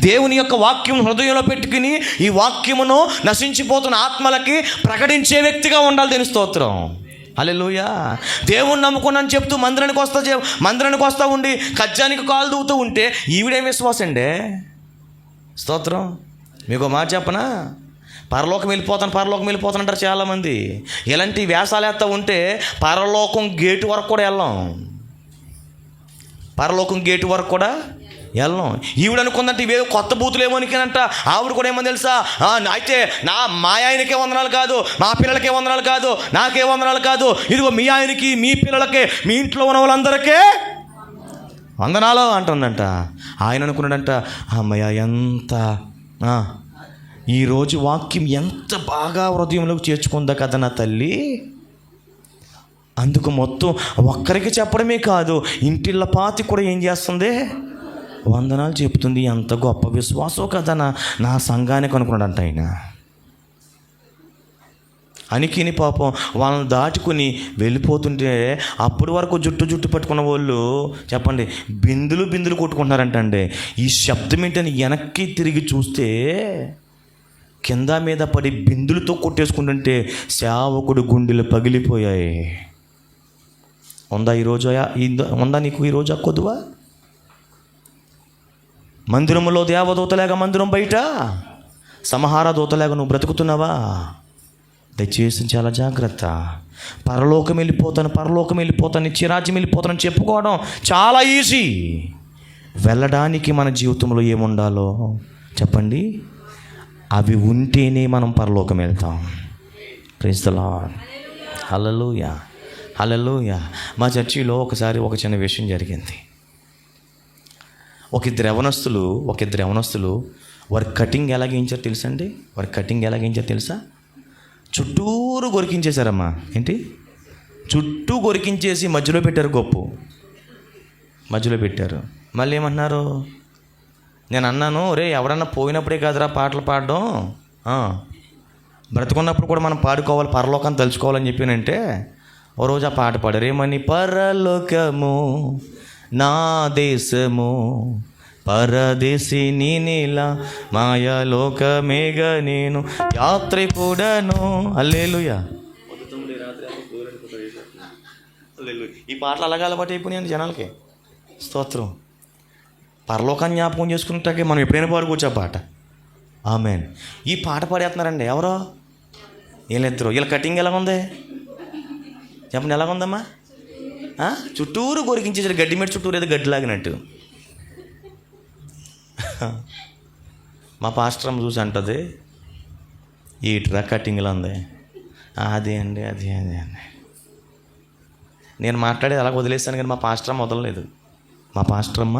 దేవుని యొక్క వాక్యం హృదయంలో పెట్టుకుని ఈ వాక్యమును నశించిపోతున్న ఆత్మలకి ప్రకటించే వ్యక్తిగా ఉండాలి. దీని స్తోత్రం. హల్లెలూయా. దేవుణ్ణి నమ్ముకున్నాను చెప్తూ మందిరానికి వస్తూ ఉండి కజ్జానికి కాలు దూవుతూ ఉంటే ఈవిడేం విశ్వాసం అండి? స్తోత్రం. మీకు మాట చెప్పనా? పరలోకం వెళ్ళిపోతాను అంటారు చాలామంది. ఇలాంటి వ్యాసాలు వేస్తూ ఉంటే పరలోకం గేటు వరకు కూడా వెళ్ళం. ఈవిడ అనుకుందంటే ఇవేదో కొత్త బూతులేమో అనికేనంట. ఆవిడ కూడా ఏమని తెలుసా? అయితే మా ఆయనకే వందనాలు కాదు, మా పిల్లలకే వందనాలు కాదు, నాకే వందనాలు కాదు, ఇదిగో మీ ఆయనకి, మీ పిల్లలకే, మీ ఇంట్లో ఉన్న వాళ్ళందరికీ వందనాలు అంటుందంట. ఆయన అనుకున్నాడంట, అమ్మయ్య ఎంత ఈరోజు వాక్యం ఎంత బాగా హృదయంలోకి చేర్చుకుందా కదా నా తల్లి. అందుకు మొత్తం ఒక్కరికి చెప్పడమే కాదు, ఇంటిళ్ళ పాతి కూడా ఏం చేస్తుంది? వందనాలు చెప్తుంది. ఎంత గొప్ప విశ్వాసం కదా నా సంఘానికి అనుకున్నాడంట ఆయన. అనికిని పాపం వాళ్ళని దాటుకుని వెళ్ళిపోతుంటే అప్పటి వరకు జుట్టు పట్టుకున్న వాళ్ళు చెప్పండి బిందులు కొట్టుకుంటున్నారంటండి. ఈ శబ్దం ఏంటని వెనక్కి తిరిగి చూస్తే కింద మీద పడి బిందులతో కొట్టేసుకుంటుంటే సేవకుడు గుండెలు పగిలిపోయాయి. ఉందా నీకు ఈరోజు ఆ కొద్దువా? మందిరంలో దేవదూతలేగా మందిరం బయట సంహార దూతలేగా నువ్వు బ్రతుకుతున్నావా? దయచేసి చాలా జాగ్రత్త. పరలోకం వెళ్ళిపోతాను, నిత్యరాజ్యం వెళ్ళిపోతానని చెప్పుకోవడం చాలా ఈజీ. వెళ్ళడానికి మన జీవితంలో ఏముండాలో చెప్పండి, అవి ఉంటేనే మనం పరలోకం వెళ్తాం. Praise the Lord. Hallelujah, hallelujah. మా చర్చిలో ఒకసారి ఒక చిన్న విషయం జరిగింది. ఒక ఇద్దరు యవనస్తులు వారి కటింగ్ ఎలా గీయించారు తెలుసా అండి? వారి కటింగ్ ఎలా గీయించారు తెలుసా? చుట్టూరు గొరికించేశారమ్మా. ఏంటి? చుట్టూ గొరికించేసి మధ్యలో పెట్టారు, గొప్పు మధ్యలో పెట్టారు. మళ్ళీ ఏమంటున్నారు? నేను అన్నాను, రే ఎవడన్నా పోయినప్పుడే కాదురా పాటలు పాడడం, బ్రతుకున్నప్పుడు కూడా మనం పాడుకోవాలి, పరలోకాన్ని తలుచుకోవాలని చెప్పానంటే ఓ రోజు ఆ పాట పాడారు. ఏమని? పరలోకము నా దేశము, పరదేశి నీలా మాయలోకమేగ నేను యాత్రికుడను. హల్లెలూయా. ఈ పాటలు అలాగే అలవాటు అయిపోయినాయి జనాలకి. స్తోత్రం. పరలోకాన్ని జ్ఞాపకం చేసుకుంటాకే మనం ఎప్పుడైనా పాడుకోవచ్చు ఆ పాట. ఆమేన్. ఈ పాట పాడేస్తున్నారండి ఎవరో? వీళ్ళిద్దరు. వీళ్ళ కటింగ్ ఎలాగుంది చెప్పండి, ఎలాగుందమ్మా? చుట్టూరు గొరికించేసారు, గడ్డి మీద చుట్టూరు ఏదో గడ్డి లాగినట్టు. మా పాస్టర్ అమ్మ చూసి అంటుంది, ఈ ట్రక్ కటింగ్లో ఉంది. అది అండి. నేను మాట్లాడేది అలా వదిలేస్తాను, కానీ మా పాస్టర్ అమ్మ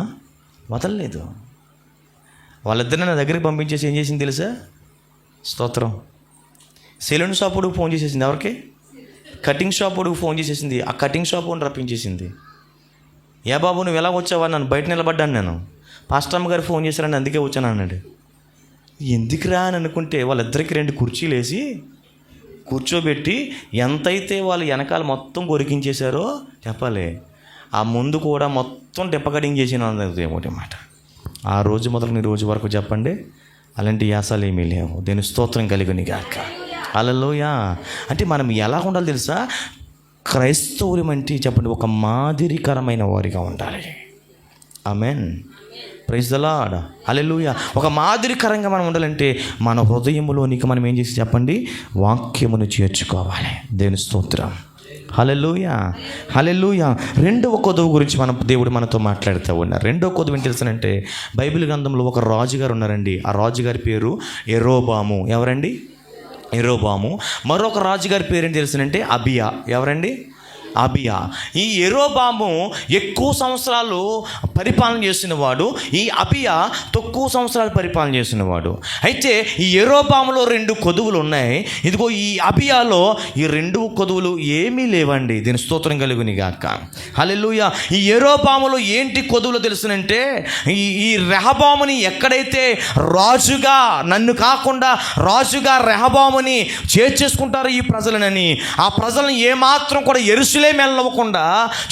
వదలలేదు. వాళ్ళిద్దరిని నా దగ్గరికి పంపించేసి ఏం చేసింది తెలుసా? స్తోత్రం. సెలూన్ షాప్ వాడికి ఫోన్ చేసేసింది. ఎవరికి? కటింగ్ షాప్ వాడికి ఫోన్ చేసేసింది. ఆ కటింగ్ షాప్ వాడిని రప్పించేసింది. ఏ బాబు నువ్వు ఎలా వచ్చావా? నన్ను బయట నిలబడ్డాను నేను. పాస్టర్ అమ్మ గారు ఫోన్ చేశారని అందుకే వచ్చాను అన్నాడు. ఎందుకురా అని అనుకుంటే వాళ్ళిద్దరికి 2 కుర్చీలు వేసి కూర్చోబెట్టి ఎంతైతే వాళ్ళు వెనకాల మొత్తం కొరికించేశారో చెప్పాలి, ఆ ముందు కూడా మొత్తం డెప్పకటింగ్ చేసిన ఒకటి మాట. ఆ రోజు మొదలు ఈ రోజు వరకు చెప్పండి, అలాంటి యాసాలు ఏమీ లేవు. దేని స్తోత్రం కలుగును గాక. హల్లెలూయా. అంటే మనం ఎలా ఉండాలి తెలుసా? క్రైస్తవులం అంటే చెప్పండి, ఒక మాదిరికరమైన వారిగా ఉండాలి. Amen. Praise the Lord. Hallelujah. ఒక మాదిరికరంగా మనం ఉండాలంటే మన హృదయంలోనికి మనం ఏం చేసి చెప్పండి, వాక్యమును చేర్చుకోవాలి. దేవుని స్తోత్రం. హల్లెలూయా, హల్లెలూయా. 2వ కొదువు గురించి దేవుడు మనతో మాట్లాడుతూ ఉన్నారు. 2వ కొదువు ఏంటి తెలుసనంటే, బైబిల్ గ్రంథంలో ఒక రాజుగారు ఉన్నారండి. ఆ రాజుగారి పేరు యెరోబాము. ఎవరండి? యెరోబాము. మరొక రాజుగారి పేరు ఏంటి తెలుసనంటే అబియా. ఎవరండి? అబియా. ఈ యెరోబాము ఎక్కువ సంవత్సరాలు పరిపాలన చేసినవాడు, ఈ అబియా తక్కువ సంవత్సరాలు పరిపాలన చేసినవాడు. అయితే ఈ యెరోబాములో 2 కొదువులు ఉన్నాయి. ఇదిగో ఈ అబియాలో ఈ 2 కొదువులు ఏమీ లేవండి. దీని స్తోత్రం కలుగును గాక. హల్లెలూయా. ఈ యెరోబాములో ఏంటి కొదువులు తెలుసునంటే, ఈ రెహబాముని ఎక్కడైతే రాజుగా, నన్ను కాకుండా రాజుగా రెహబాముని చేర్చేసుకుంటారో ఈ ప్రజలనని, ఆ ప్రజలను ఏమాత్రం కూడా యెరూషలేము వెళ్ళకుండా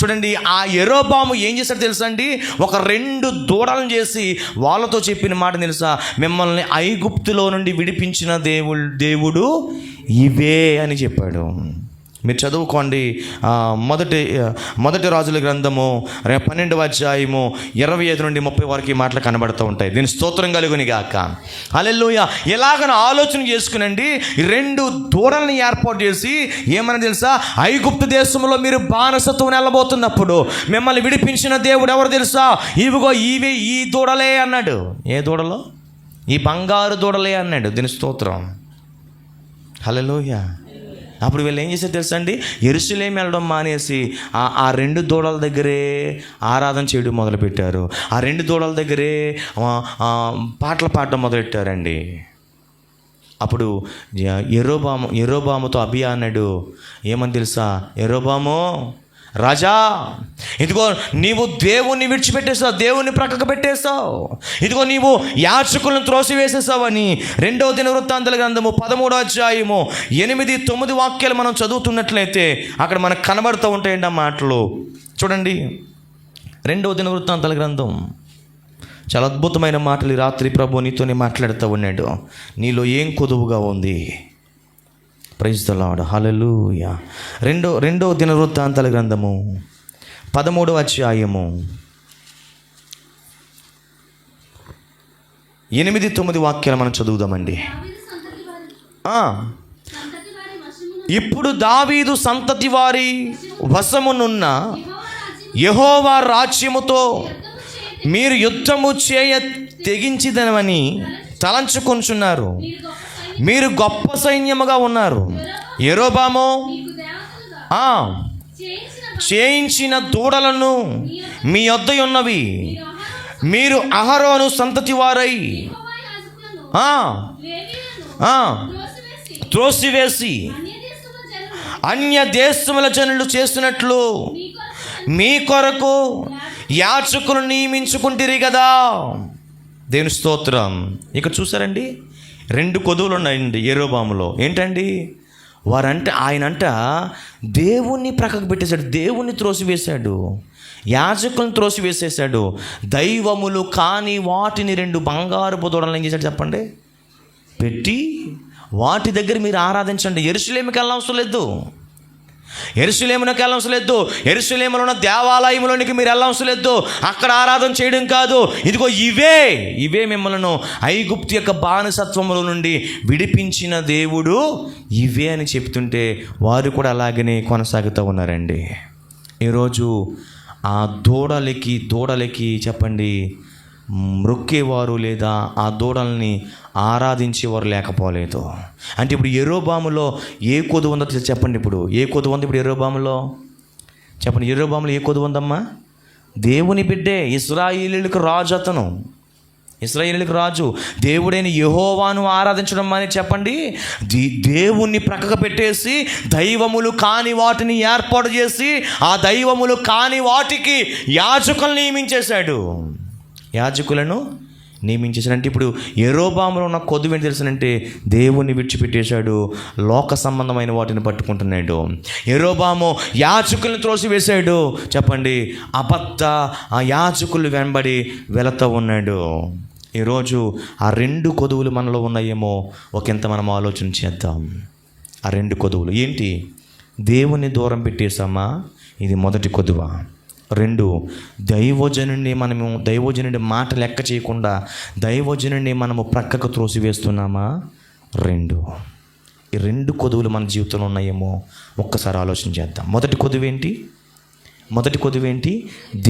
చూడండి, ఆ యెరోబాము ఏం చేశాడు తెలుసా అండి? ఒక 2 దూడలను చేసి వాళ్ళతో చెప్పిన మాట తెలుసా? మిమ్మల్ని ఐగుప్తులో నుండి విడిపించిన దేవుడు ఇవే అని చెప్పాడు. మీరు చదువుకోండి. మొదటి రాజుల గ్రంథము 12వ అధ్యాయము 25 నుండి 30 వరకు మాటలు కనబడుతూ ఉంటాయి. దీని స్తోత్రం కలుగును గాక. హల్లెలూయా. ఎలాగన ఆలోచన చేసుకునండి, 2 దూడల్ని ఏర్పాటు చేసి ఏమని తెలుసా? ఐగుప్తు దేశంలో మీరు బానిసత్వం వెళ్ళబోతున్నప్పుడు మిమ్మల్ని విడిపించిన దేవుడు ఎవరు తెలుసా? ఇవిగో ఇవే, ఈ దూడలే అన్నాడు. ఏ దూడలో? ఈ బంగారు దూడలే అన్నాడు. దీని స్తోత్రం. హల్లెలూయా. అప్పుడు వీళ్ళు ఏం చేశారు తెలుసా అండి? యెరూషలేము వెళ్ళడం మానేసి ఆ 2 దూడల దగ్గరే ఆరాధన చేయడం మొదలుపెట్టారు. ఆ 2 దూడల దగ్గరే పాటలు పాడడం మొదలెట్టారండి. అప్పుడు యెరోబాముతో అబియా అన్నాడు. ఏమని తెలుసా? యెరోబాము రాజా, ఇదిగో నీవు దేవుణ్ణి విడిచిపెట్టేస్తావు, దేవుణ్ణి ప్రక్కకు పెట్టేస్తావు. ఇదిగో నీవు యాజకులను త్రోసివేసేస్తావు అని 2వ దినవృత్తాంతాల గ్రంథము 13వ అధ్యాయము 8-9 వాక్యాలు మనం చదువుతున్నట్లయితే అక్కడ మనకు కనబడుతూ ఉంటాయండి ఆ మాటలు. చూడండి, 2వ దినవృత్తాంతాల గ్రంథం. చాలా అద్భుతమైన మాటలు ఈ రాత్రి ప్రభు నీతోనే మాట్లాడుతూ ఉన్నాడు. నీలో ఏం కొదువుగా ఉంది? Praise the Lord. హల్లెలూయా. 2వ దినవృత్తాంతాల గ్రంథము 13వ అధ్యాయము 8-9 వాక్యాలు మనం చదువుదామండి. ఇప్పుడు దావీదు సంతతి వారి వశమునున్న యెహోవా రాజ్యముతో మీరు యుద్ధము చేయ తెగించిదనమని తలంచుకొనుచున్నారు. మీరు గొప్ప సైన్యముగా ఉన్నారు. యెరొబాము చేయించిన దూడలను మీ యొద్ద ఉన్నవి. మీరు అహరోను సంతతి వారై త్రోసివేసి అన్య దేశముల జనులు చేస్తున్నట్లు మీ కొరకు యాజకులు నియమించుకుంటారు కదా. దేవుని స్తోత్రం. ఇక చూసారండి, 2 కొదువులు ఉన్నాయండి యెరొబాములో. ఏంటండి ఆయనంట దేవుణ్ణి ప్రక్కకు పెట్టేశాడు, దేవుణ్ణి త్రోసివేశాడు, యాజకులను త్రోసివేసేసాడు. దైవములు కాని వాటిని 2 బంగారపు దూడలను ఏం చేశాడు చెప్పండి, పెట్టి వాటి దగ్గర మీరు ఆరాధించండి. యెరూషలేముకి వెళ్ళవసరం లేదు, యెరూషలేమునకు వెళ్ళవసరం లేదు, యెరూషలేములో ఉన్న దేవాలయంలోనికి మీరు వెళ్ళవసరం లేదు. అక్కడ ఆరాధన చేయడం కాదు, ఇదిగో ఇవే మిమ్మల్ని ఐగుప్తు యొక్క బానిసత్వముల నుండి విడిపించిన దేవుడు ఇవే అని చెప్తుంటే వారు కూడా అలాగనే కొనసాగుతూ ఉన్నారండి. ఈరోజు ఆ దూడలకి చెప్పండి మ్రొక్కేవారు లేదా ఆ దూడల్ని ఆరాధించేవారు లేకపోలేదు. అంటే ఇప్పుడు యెరొబాములో ఏ కొదువు ఉందో చెప్పండి. ఇప్పుడు ఏ కొదువు ఉంది ఇప్పుడు యెరొబాములో చెప్పండి. యెరొబాములో ఏ కొదువు ఉందమ్మా? దేవుని బిడ్డే, ఇశ్రాయేలీయులకు రాజు. అతను ఇశ్రాయేలీయులకు రాజు. దేవుడైన యెహోవాను ఆరాధించడం అని చెప్పండి. దేవుణ్ణి ప్రక్కకు పెట్టేసి దైవములు కాని వాటిని ఏర్పాటు చేసి ఆ దైవములు కాని వాటికి యాజకులను నియమించేశాడు. అంటే ఇప్పుడు యెరొబాములో ఉన్న కొదువు ఏంటి తెలుసునంటే దేవుణ్ణి విడిచిపెట్టేశాడు, లోక సంబంధమైన వాటిని పట్టుకుంటున్నాడు. యెరొబాము యాజకులను త్రోసివేశాడు. చెప్పండి, ఆ యాజకులు వెంబడి వెళుతూ ఉన్నాడు. ఈరోజు ఆ 2 కొదువులు మనలో ఉన్నాయేమో ఒకంత మనం ఆలోచన చేద్దాం. ఆ 2 కొదువులు ఏంటి? దేవుని దూరం పెట్టేశామా? ఇది మొదటి కొదువ. 2, దైవజనుడి మాట లెక్క చేయకుండా దైవజనుడిని మనము ప్రక్కకు త్రోసివేస్తున్నామా? 2. ఈ 2 కొదువులు మన జీవితంలో ఉన్నాయేమో ఒక్కసారి ఆలోచన చేద్దాం. మొదటి కొదువు ఏంటి?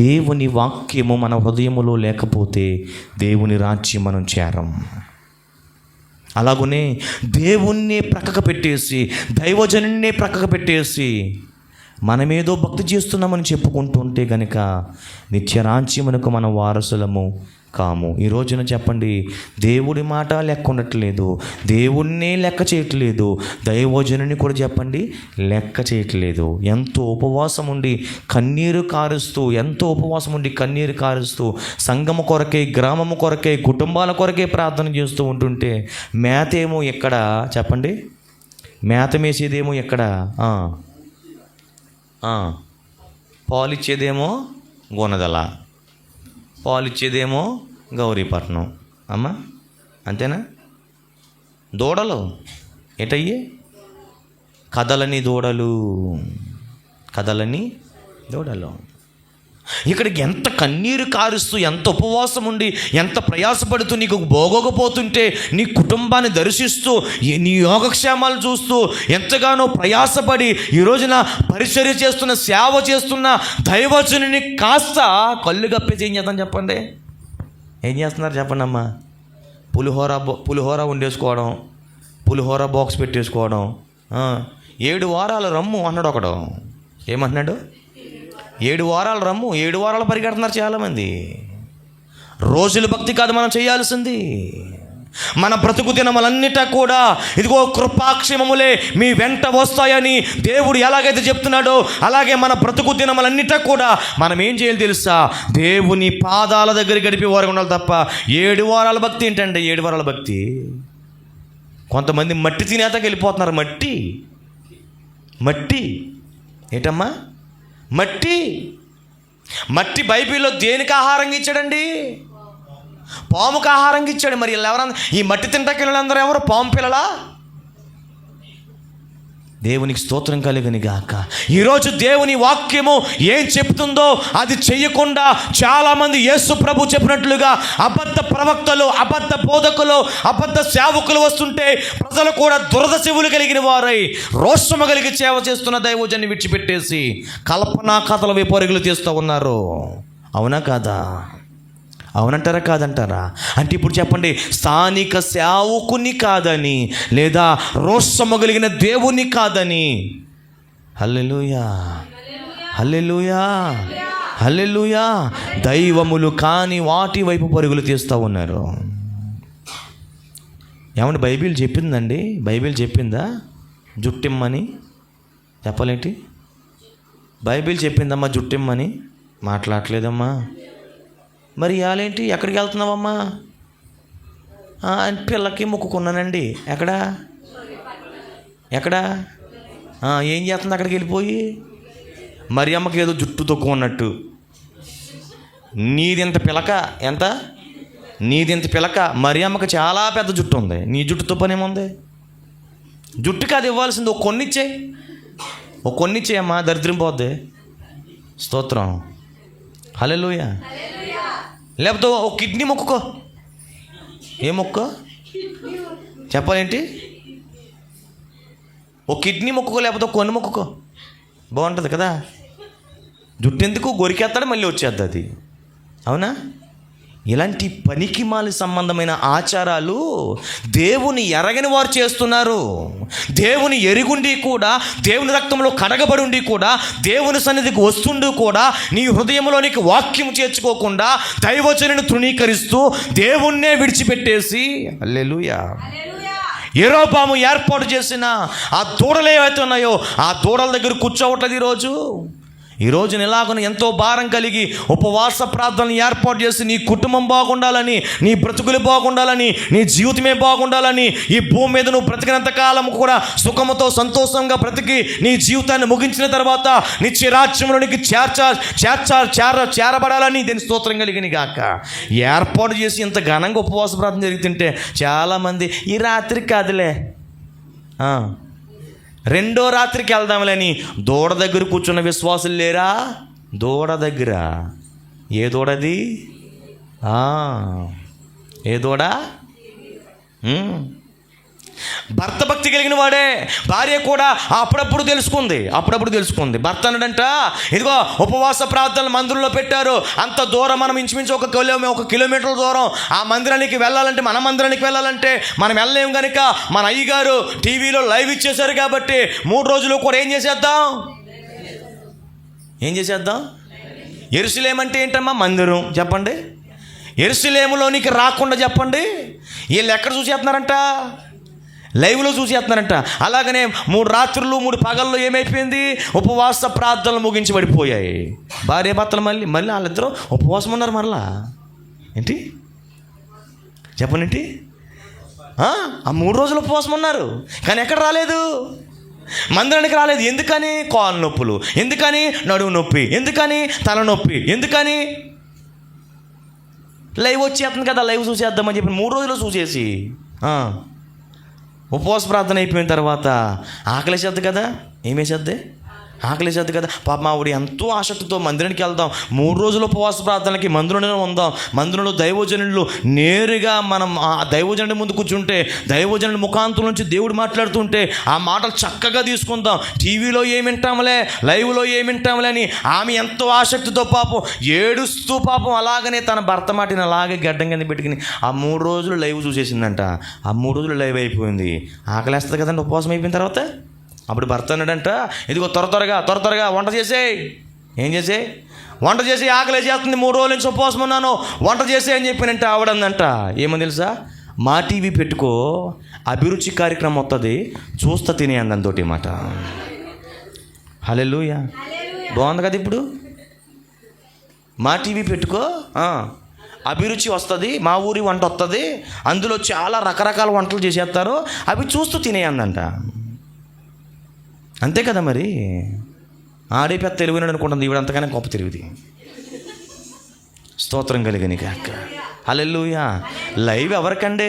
దేవుని వాక్యము మన హృదయములో లేకపోతే దేవుని రాజ్యం మనం చేరం. అలాగనే దేవుణ్ణి ప్రక్కకు పెట్టేసి దైవజనుడిని ప్రక్కకు పెట్టేసి మనమేదో భక్తి చేస్తున్నామని చెప్పుకుంటుంటే గనుక నిత్యరాజ్యమునకు మనం వారసులము కాము. ఈ రోజున చెప్పండి, దేవుడి మాట లెక్క ఉండట్లేదు, దేవుణ్ణే లెక్క చేయట్లేదు, దైవజనుని కూడా చెప్పండి లెక్క చేయట్లేదు. ఎంతో ఉపవాసం ఉండి కన్నీరు కారుస్తూ సంఘము కొరకే, గ్రామము కొరకే, కుటుంబాల కొరకే ప్రార్థన చేస్తూ ఉంటుంటే మేతేమో ఎక్కడ చెప్పండి, మేత మేసేదేమో ఎక్కడ, పాలిచ్చేదేమో గోనదల, పాలిచ్చేదేమో గౌరీపట్నం. అమ్మా అంతేనా? దూడలు ఎటయ్యే? కదలని దూడలు. ఇక్కడికి ఎంత కన్నీరు కారుస్తూ, ఎంత ఉపవాసం ఉండి, ఎంత ప్రయాసపడుతూ నీకు భోగోకపోతుంటే నీ కుటుంబాన్ని దర్శిస్తూ, నీ యోగక్షేమాలు చూస్తూ ఎంతగానో ప్రయాసపడి ఈ రోజున పరిచర్య చేస్తున్న, సేవ చేస్తున్న దైవజనుని కాస్త కళ్ళు కప్పేసి ఏం చేద్దాం చెప్పండి? ఏం చేస్తున్నారు చెప్పండి అమ్మా? పులిహోర వండేసుకోవడం, పులిహోర బాక్స్ పెట్టేసుకోవడం. 7 వారాలు రమ్ము అన్నాడు ఒకడు. ఏమంటున్నాడు? 7 వారాలు రమ్ము. 7 వారాలు పరిగెడుతున్నారు చాలామంది. రోజుల భక్తి కాదు మనం చేయాల్సింది. మన బ్రతుకు దినములన్నిటా కూడా ఇదిగో కృపాక్షేమములే మీ వెంట వస్తాయని దేవుడు ఎలాగైతే చెప్తున్నాడో అలాగే మన బ్రతుకు దినములన్నిటా కూడా మనం ఏం చేయాలి తెలుసా? దేవుని పాదాల దగ్గర గడిపి వారు ఉండాలి తప్ప 7 వారాల భక్తి ఏంటంటే 7 వారాల భక్తి. కొంతమంది మట్టి తినేతకి వెళ్ళిపోతున్నారు. మట్టి ఏంటమ్మా? మట్టి బైబిల్లో దేనికి ఆహారంగా ఇచ్చాడండి? పాముకు ఆహారంగా ఇచ్చాడు. మరి ఎవరన్నా ఈ మట్టి తింటాకి అందరూ ఎవరు? పాము పిల్లలా? దేవునికి స్తోత్రం కలుగును గాక. ఈరోజు దేవుని వాక్యము ఏం చెప్తుందో అది చెయ్యకుండా చాలామంది యేసు ప్రభు చెప్పినట్లుగా అబద్ధ ప్రవక్తలు, అబద్ధ బోధకులు, అబద్ధ సేవకులు వస్తుంటే ప్రజలు కూడా దురద చెవులు కలిగిన వారై రోషము కలిగి సేవ చేస్తున్న దైవజన్ని విడిచిపెట్టేసి కల్పనా కథల వైపు పరుగులు తీస్తూ ఉన్నారు. అవునా కాదా? అవునంటారా కాదంటారా? అంటే ఇప్పుడు చెప్పండి, స్థానిక సేవకుని కాదని, లేదా రోషము కలిగిన దేవుని కాదని. హల్లెలూయా, హల్లెలూయా, హల్లెలూయా. దైవములు కాని వాటి వైపు పరుగులు తీస్తూ ఉన్నారు. ఏమంటే బైబిల్ చెప్పిందండి? బైబిల్ చెప్పిందా జుట్టిమ్మని? చెప్పలేంటి? బైబిల్ చెప్పిందమ్మా జుట్టిమ్మని? మాట్లాడలేదమ్మా. మరి ఇవాళేంటి, ఎక్కడికి వెళ్తున్నావమ్మా? పిల్లకి మొక్కుకున్నానండి. ఎక్కడా? ఏం చేస్తుంది అక్కడికి వెళ్ళిపోయి? మరి అమ్మకి ఏదో జుట్టు తక్కువ ఉన్నట్టు. నీదింత పిలక, ఎంత నీదింత పిలక, మరి అమ్మకి చాలా పెద్ద జుట్టు ఉంది. నీ జుట్టుతో పనేముంది? జుట్టుకి అది ఇవ్వాల్సింది ఒక కొన్నిచ్చే అమ్మా, దరిద్రం పోద్ది. స్తోత్రం, హల్లెలూయా. లేకపోతే ఒక కిడ్నీ మొక్కుకో. ఏ మొక్కో చెప్పాలేంటి? ఒక కిడ్నీ మొక్కుకో, లేకపోతే కొన్ని మొక్కుకో, బాగుంటుంది కదా. జుట్టు ఎందుకు? గొరికేస్తాడు, మళ్ళీ వచ్చేద్ది అది. అవునా? ఇలాంటి పనికిమాలి సంబంధమైన ఆచారాలు దేవుని ఎరగని వారు చేస్తున్నారు. దేవుని ఎరుగుండి కూడా, దేవుని రక్తంలో కడగబడి ఉండి కూడా, దేవుని సన్నిధికి వస్తుండి కూడా, నీ హృదయంలోనికి వాక్యం చేర్చుకోకుండా దైవజనుని తృణీకరిస్తూ దేవుణ్ణే విడిచిపెట్టేసి, హల్లెలూయా, యెరోబాము ఏర్పాటు చేసిన ఆ దూడలు ఏవైతే ఉన్నాయో ఆ దూడల దగ్గర కూర్చోవట్లేదు. ఈరోజు ఇలాగ ఎంతో భారం కలిగి ఉపవాస ప్రార్థనలు ఏర్పాటు చేసి, నీ కుటుంబం బాగుండాలని, నీ బ్రతుకులు బాగుండాలని, నీ జీవితమే బాగుండాలని, ఈ భూమి మీద నువ్వు బ్రతికినంత కాలం కూడా సుఖముతో సంతోషంగా బ్రతికి నీ జీవితాన్ని ముగించిన తర్వాత నిత్య రాజ్యంలోనికి చేరబడాలని దీని స్తోత్రం కలిగిన గాక ఏర్పాటు చేసి ఇంత ఘనంగా ఉపవాస ప్రార్థన జరుగుతుంటే చాలామంది ఈ రాత్రికి కాదులే, రెండో రాత్రికి వెళ్దాంలేని దూడ దగ్గర కూర్చున్న విశ్వాసులు లేరా? దూడ దగ్గర. ఏ దూడది? ఏ దూడ? భర్త భక్తి కలిగిన వాడే. భార్య కూడా అప్పుడప్పుడు తెలుసుకుంది. భర్త అన్నాడంట, ఇదిగో ఉపవాస ప్రార్థనలు మందిరంలో పెట్టారు, అంత దూరం మనం ఇంచుమించు 1 కిలోమీటర్ల దూరం ఆ మందిరానికి వెళ్ళాలంటే, మన మందిరానికి వెళ్ళాలంటే మనం వెళ్ళలేము కనుక మన అయ్యగారు టీవీలో లైవ్ ఇచ్చేశారు కాబట్టి 3 రోజులు కూడా ఏం చేసేద్దాం? యెరూషలేము అంటే ఏంటమ్మా? మందిరం. చెప్పండి. యెరూషలేములోనికి రాకుండా చెప్పండి. వీళ్ళు ఎక్కడ చూసేస్తున్నారంట? లైవ్లో చూసేస్తున్నారంట. అలాగనే 3 రాత్రులు 3 పగళ్ళు ఏమైపోయింది? ఉపవాస ప్రార్థనలు ముగించి పడిపోయాయి. భార్య భర్తలు మళ్ళీ వాళ్ళిద్దరూ ఉపవాసం ఉన్నారు. మరలా ఏంటి చెప్పండి? ఆ 3 రోజులు ఉపవాసం ఉన్నారు, కానీ ఎక్కడ రాలేదు? మందిరానికి రాలేదు. ఎందుకని? కాలు నొప్పులు. ఎందుకని? నడుము నొప్పి. ఎందుకని? తలనొప్పి. ఎందుకని? లైవ్ వచ్చేస్తుంది కదా, లైవ్ చూసేద్దామని చెప్పి 3 రోజులు చూసేసి ఉపవాస ప్రార్థన అయిపోయిన తర్వాత ఆకలేసేద్ది కదా. ఏమేసేద్ది? ఆకలేసేద్ది కదా. పాపం ఆవిడ ఎంతో ఆసక్తితో మందిరానికి వెళ్దాం, 3 రోజుల ఉపవాస ప్రార్థనకి మందిరంలో ఉందాం. మందిరంలో దైవజనులు నేరుగా మనం ఆ దైవజనుడి ముందు కూర్చుంటే, దైవజనుడి ముఖాంతం నుంచి దేవుడు మాట్లాడుతుంటే ఆ మాటలు చక్కగా తీసుకుందాం. టీవీలో ఏమింటాంలే, లైవ్లో ఏమింటాంలే అని ఆమె ఎంతో ఆసక్తితో పాపం ఏడుస్తూ పాపం అలాగనే తన భర్త మాటిని అలాగే గడ్డం కింద పెట్టుకుని ఆ 3 రోజులు లైవ్ చూసేసిందంట. ఆ 3 రోజులు లైవ్ అయిపోయింది. ఆకలేస్తుంది కదండి ఉపవాసం అయిపోయిన తర్వాత. అప్పుడు భర్త అన్నాడంట, ఇదిగో త్వరగా వంట చేసేయి. ఏం చేసేయి? వంట చేసి, ఆకలి చేస్తుంది, 3 రోజుల నుంచి ఉపవాసం ఉన్నాను, వంట చేసే అని చెప్పినంట. ఆవిడందంట, ఏమని తెలుసా? మా టీవీ పెట్టుకో, అభిరుచి కార్యక్రమం వస్తుంది, చూస్తా తినే అందంతోటి మాట. హల్లెలూయా, బాగుంది కదా. ఇప్పుడు మా టీవీ పెట్టుకో, అభిరుచి వస్తుంది, మా ఊరి వంట వస్తుంది, అందులో చాలా రకరకాల వంటలు చేసేస్తారు, అవి చూస్తూ తినేయందంట. అంతే కదా మరి. ఆడే పెద్ద తెలివినాడు అనుకుంటుంది, ఈవిడ అంతగానే గొప్ప తెలివిది. స్తోత్రం కలిగిన గాక. హల్లెలూయా. లైవ్ ఎవరికండే?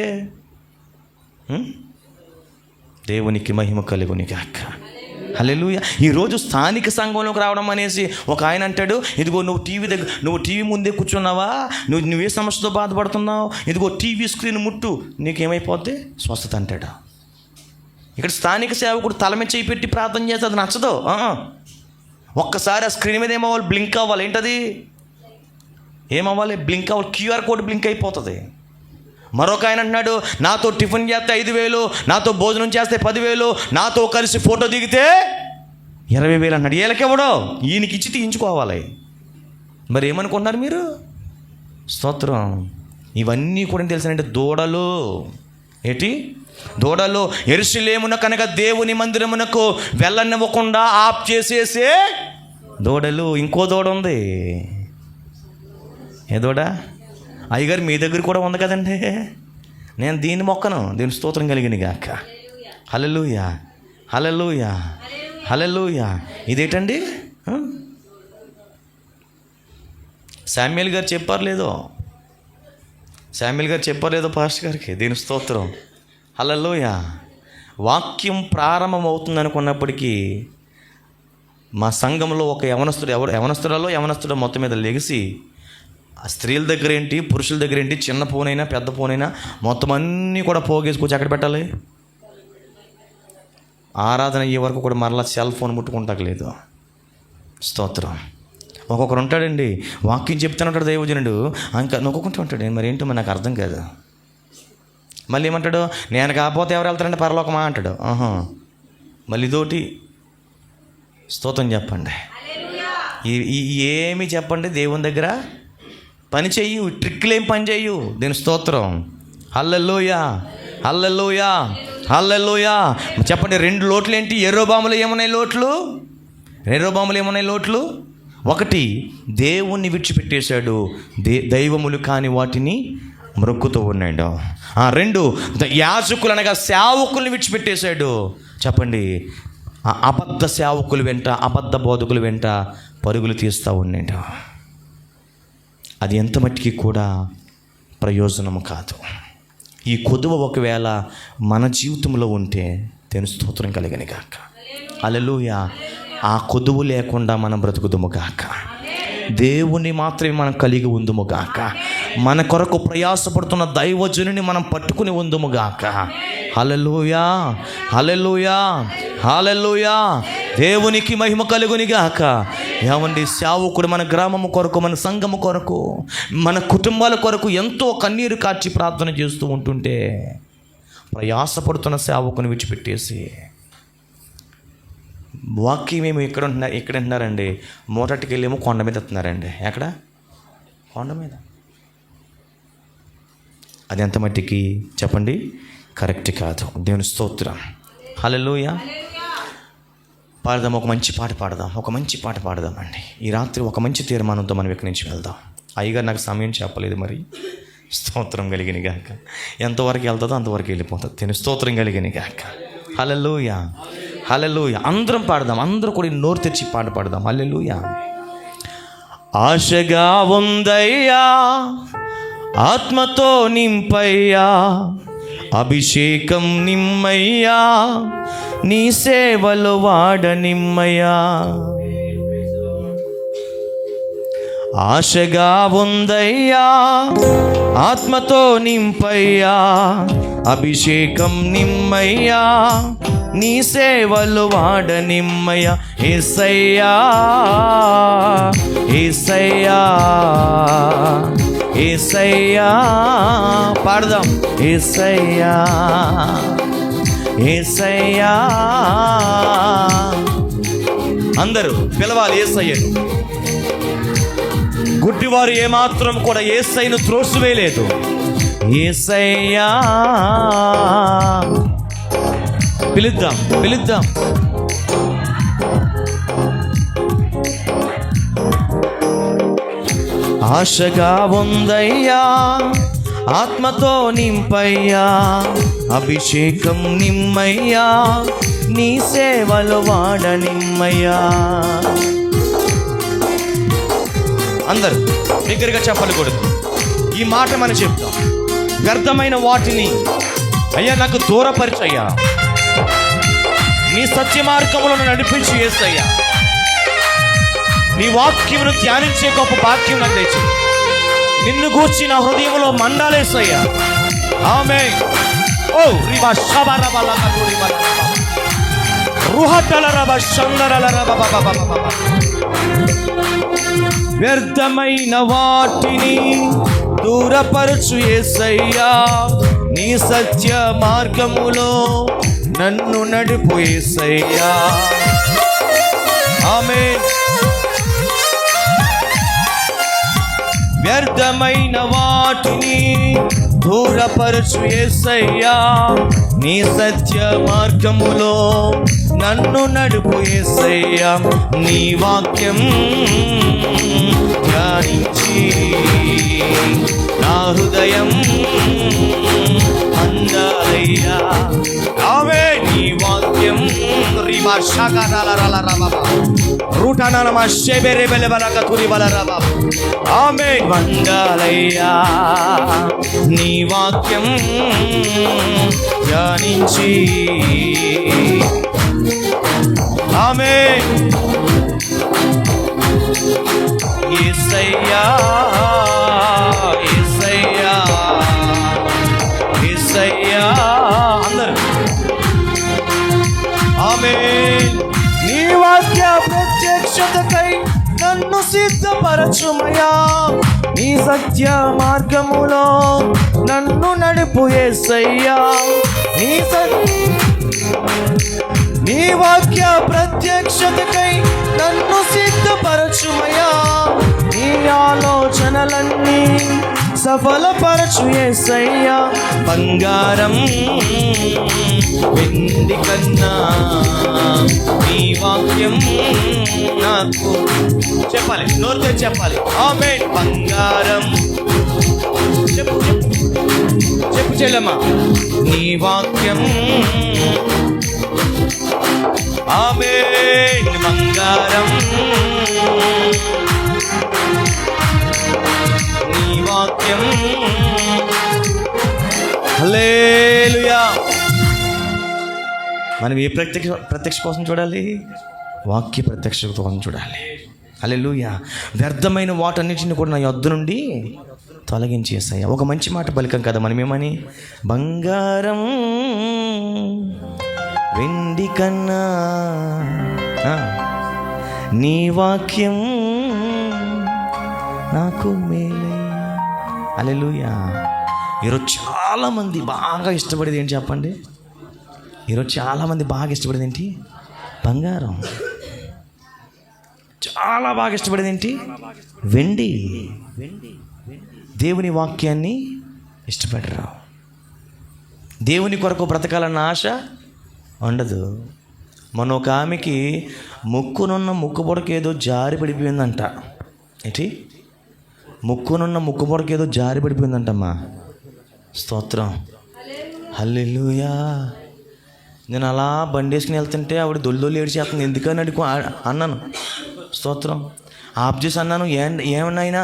దేవునికి మహిమ కలుగుని గాక. హల్లెలూయా. ఈరోజు స్థానిక సంఘంలోకి రావడం అనేసి ఒక ఆయన అంటాడు, ఇదిగో నువ్వు టీవీ ముందే కూర్చున్నావా, నువ్వే సమస్యతో బాధపడుతున్నావు, ఇదిగో టీవీ స్క్రీన్ ముట్టు, నీకేమైపోద్ది? స్వస్థత అంటాడు. ఇక్కడ స్థానిక సేవకుడు తల మీద చేయి పెట్టి ప్రార్థన చేస్తే అది నచ్చదు. ఒక్కసారి ఆ స్క్రీన్ మీద ఏమవ్వాలి? బ్లింక్ అవ్వాలి. ఏంటది? ఏమవ్వాలి? బ్లింక్ అవ్వాలి, క్యూఆర్ కోడ్ బ్లింక్ అయిపోతుంది. మరొక ఆయన అంటున్నాడు, నాతో టిఫిన్ చేస్తే 5,000, నాతో భోజనం చేస్తే 10,000, నాతో కలిసి ఫోటో దిగితే 20,000 అన్నాడు. వీళ్ళకెవడో ఈయనకి ఇచ్చి తీయించుకోవాలి. మరి ఏమనుకుంటున్నారు మీరు? స్తోత్రం. ఇవన్నీ కూడా తెలుసానంటే దూడలు. ఏంటి? దూడలు. యెరూషలేమున కనుక దేవుని మందిరమునకు వెళ్ళనివ్వకుండా ఆఫ్ చేసేసే దూడలు. ఇంకో దూడ ఉంది. ఏ దూడ? అయ్యగారు మీ దగ్గర కూడా ఉంది కదండి. నేను దీన్ని మొక్కను. దీని స్తోత్రం కలిగిన గాక. హల్లెలూయా, హల్లెలూయా, హల్లెలూయా. ఇదేంటండి? శామ్యూయల్ గారు చెప్పారు లేదో? శామ్యూయల్ గారు చెప్పారు లేదో పాస్టర్ గారికి? దీని స్తోత్రం. హల్లెలూయా. వాక్యం ప్రారంభం అవుతుంది అనుకున్నప్పటికీ మా సంఘంలో ఒక యవనస్తుడో మొత్తం మీద లెగిసి ఆ స్త్రీల దగ్గర ఏంటి, పురుషుల దగ్గర ఏంటి, చిన్న ఫోనైనా పెద్ద ఫోనైనా మొత్తం అన్నీ కూడా పోగేసుకొచ్చి ఎక్కడ పెట్టాలి? ఆరాధన అయ్యే వరకు కూడా మరలా సెల్ ఫోన్ ముట్టుకుంటాకలేదు. స్తోత్రం. ఒక్కొక్కరు ఉంటాడండి, వాక్యం చెప్తాను ఉంటాడు దైవజనుడు, ఇంకా నొక్కుంటూ ఉంటాడు. మరి ఏంటో నాకు అర్థం కాదు. మళ్ళీ ఏమంటాడు? నేను కాకపోతే ఎవరు వెళ్తారంటే పరలోకమా అంటాడు. మళ్ళీ ఇదోటి. స్తోత్రం చెప్పండి. ఏమి చెప్పండి? దేవుని దగ్గర పని చెయ్యి, ట్రిక్లు ఏం పని చెయ్యు. దీని స్తోత్రం. హల్లెలూయా, హల్లెలూయా, హల్లెలూయా. చెప్పండి. 2 లోట్లు ఏంటి? యెరొబాములు ఏమున్నాయి లోట్లు? యెరొబాములు ఏమున్నాయి లోట్లు? 1, దేవుణ్ణి విడిచిపెట్టేశాడు, దైవములు కాని వాటిని మ్రొక్కుతూ ఉన్నాడు. 2, యాజకులు అనగా సేవకుల్ని విడిచిపెట్టేశాడు. చెప్పండి. అబద్ధ సేవకులు వెంట, అబద్ధ బోధకులు వెంట పరుగులు తీస్తూ ఉన్నాడు. అది ఎంత మట్టికి కూడా ప్రయోజనము కాదు. ఈ కొదువ ఒకవేళ మన జీవితంలో ఉంటే దేవుని స్తోత్రం కలిగని గాక. హల్లెలూయా. ఆ కొదువు లేకుండా మనం బ్రతుకుదుము గాక. దేవుని మాత్రమే మనం కలిగి ఉందుము గాక. మన కొరకు ప్రయాసపడుతున్న దైవజనుని మనం పట్టుకుని ఉందుము గాక. హల్లెలూయా, హల్లెలూయా, హల్లెలూయా. దేవునికి మహిమ కలుగుని గాక. ఏమండి, సేవకుడు మన గ్రామము కొరకు, మన సంఘము కొరకు, మన కుటుంబాల కొరకు ఎంతో కన్నీరు కార్చి ప్రార్థన చేస్తూ ఉంటుంటే ప్రయాసపడుతున్న సేవకుని విడిచిపెట్టేసి వాక్యం ఏమో ఇక్కడ ఉంటున్నారండి, మోటాటికి వెళ్ళేమో కొండ మీద ఎత్తున్నారండి. ఎక్కడ? కొండ మీద. అది ఎంత మట్టికి చెప్పండి కరెక్ట్ కాదు. దేవుని స్తోత్రం. హల్లెలూయా. పాడదాం, ఒక మంచి పాట పాడదాం, ఒక మంచి పాట పాడదామండి. ఈ రాత్రి ఒక మంచి తీర్మానంతో మనం ఇక్కడి నుంచి వెళ్దాం. అయ్యగారు నాకు సమయం చెప్పలేదు, మరి స్తోత్రం కలిగిన గాక. ఎంతవరకు వెళ్తుందో అంతవరకు వెళ్ళిపోతుంది. దీని స్తోత్రం కలిగిన గాక. హల్లెలూయా, హల్లెలూయా. అందరం పాడదాం, అందరూ కూడా నోరు తెచ్చి పాట పాడదాం. హల్లెలూయా. ఆశగా ఉందయ్యా, ఆత్మతో నింపయ్యా, అభిషేకం నిమ్మయ్యా, నీ సేవలు వాడనిమ్మయ్యా. ఆశగా ఉందయ్యా, ఆత్మతో నింపయ్యా, అభిషేకం నిమ్మయ్యా, నీ సేవలు వాడనిమ్మయ్యా. యేసయ్యా, యేసయ్యా, యేసయ్యా. పాడదాం. యేసయ్యా, యేసయ్యా. అందరూ పిలవాలి యేసయ్యను. గుడ్డివారు ఏమాత్రం కూడా యేసయ్యను త్రోసివేయలేదు. యేసయ్యా. పిలుద్దాం, పిలుద్దాం. ఆశగా ఉందయ్యా, ఆత్మతో నింపయ్యా, అభిషేకం నిమ్మయ్యా, నీ సేవలు వాడనిమ్మయ్యా. అందరూ దగ్గరగా చెప్పకూడదు. ఈ మాట మనం చెప్తాం. వ్యర్థమైన వాటిని అయ్యా నాకు దూరపరిచయ్యా, నీ సత్య మార్గములను నడిపించి యేసయ్యా, నీ వాక్యమును ధ్యానించే గొప్ప భాగ్యం నాకు తెచ్చి నిన్ను గూర్చి నా హృదయంలో మండాలేసయ్యా. ఆమేన్. ఓ రిబా షబరబల కతురిబల. వ్యర్థమైన వాటిని దూరపరచు యేసయ్యా, నీ సత్య మార్గములో నన్ను నడుపు యేసయ్యా. ఆమేన్. వ్యర్థమైన వాటిని దూరపరచు యేసయ్యా, నీ సత్య మార్గములో నన్ను నడుపు యేసయ్యా. నీ వాక్యం ధ్యానించి నా హృదయం అందాలయ్యా. ఆమె నీ వాక్యం ఆమె వందాలయ్యా. నీ వాక్యం ధ్యానించి ఆమె యేసయ్యా, యేసయ్యా, యేసయ్యా అందరూ ఆమేన్. నీ వాక్య ప్రత్యక్షతకై నన్ను సిద్ధపరచుమయా, నీ సత్య మార్గములో నన్ను నడుపు యేసయ్యా. నీ వాక్య ప్రత్యక్షతకై నన్ను సిద్ధపరచుమయా, నీ ఆలోచనలన్నీ సఫలపరచు యేసయ్యా. బంగారం వెండి కన్నా నీ వాక్యం నాకు చెప్పాలి, నోరుతో చెప్పాలి. ఆమేన్. బంగారం చెప్పు చెప్పు చెల్లమ్మా. నీ వాక్యం ఆమేన్. బంగారం నీ వాక్యం. హల్లెలూయా. మనం ఏ ప్రత్యక్ష కోసం చూడాలి? వాక్య ప్రత్యక్ష కోసం చూడాలి. హల్లెలూయా. వ్యర్థమైన వాటన్నిటిని కూడా నా యొద్ద నుండి తొలగించేసాయి. ఒక మంచి మాట పలికం కదా మనమేమని? బంగారం వెండి కన్నా నీ వాక్యం నాకు మేలే. హల్లెలూయా. ఈరోజు చాలామంది బాగా ఇష్టపడేది ఏంటి చెప్పండి? ఈరోజు చాలామంది బాగా ఇష్టపడేది ఏంటి? బంగారం. చాలా బాగా ఇష్టపడేది ఏంటి? వెండి. దేవుని వాక్యాన్ని ఇష్టపడరు. దేవుని కొరకు బ్రతకాలన్న ఆశ ఉండదు. మన ఒక ఆమెకి ముక్కునున్న ముక్కు పొడకేదో జారి పడిపోయిందంట. ఏంటి? ముక్కునున్న ముక్కు పొడకేదో జారి పడిపోయిందంటమ్మా. స్తోత్రం. హల్లెలూయా. నేను అలా బండి వేసుకుని వెళ్తుంటే ఆవిడ దొల్లి ఏడ్చేస్తుంది. ఎందుకని అన్నాను. స్తోత్రం. ఆఫ్ చేసి అన్నాను, ఏమన్నా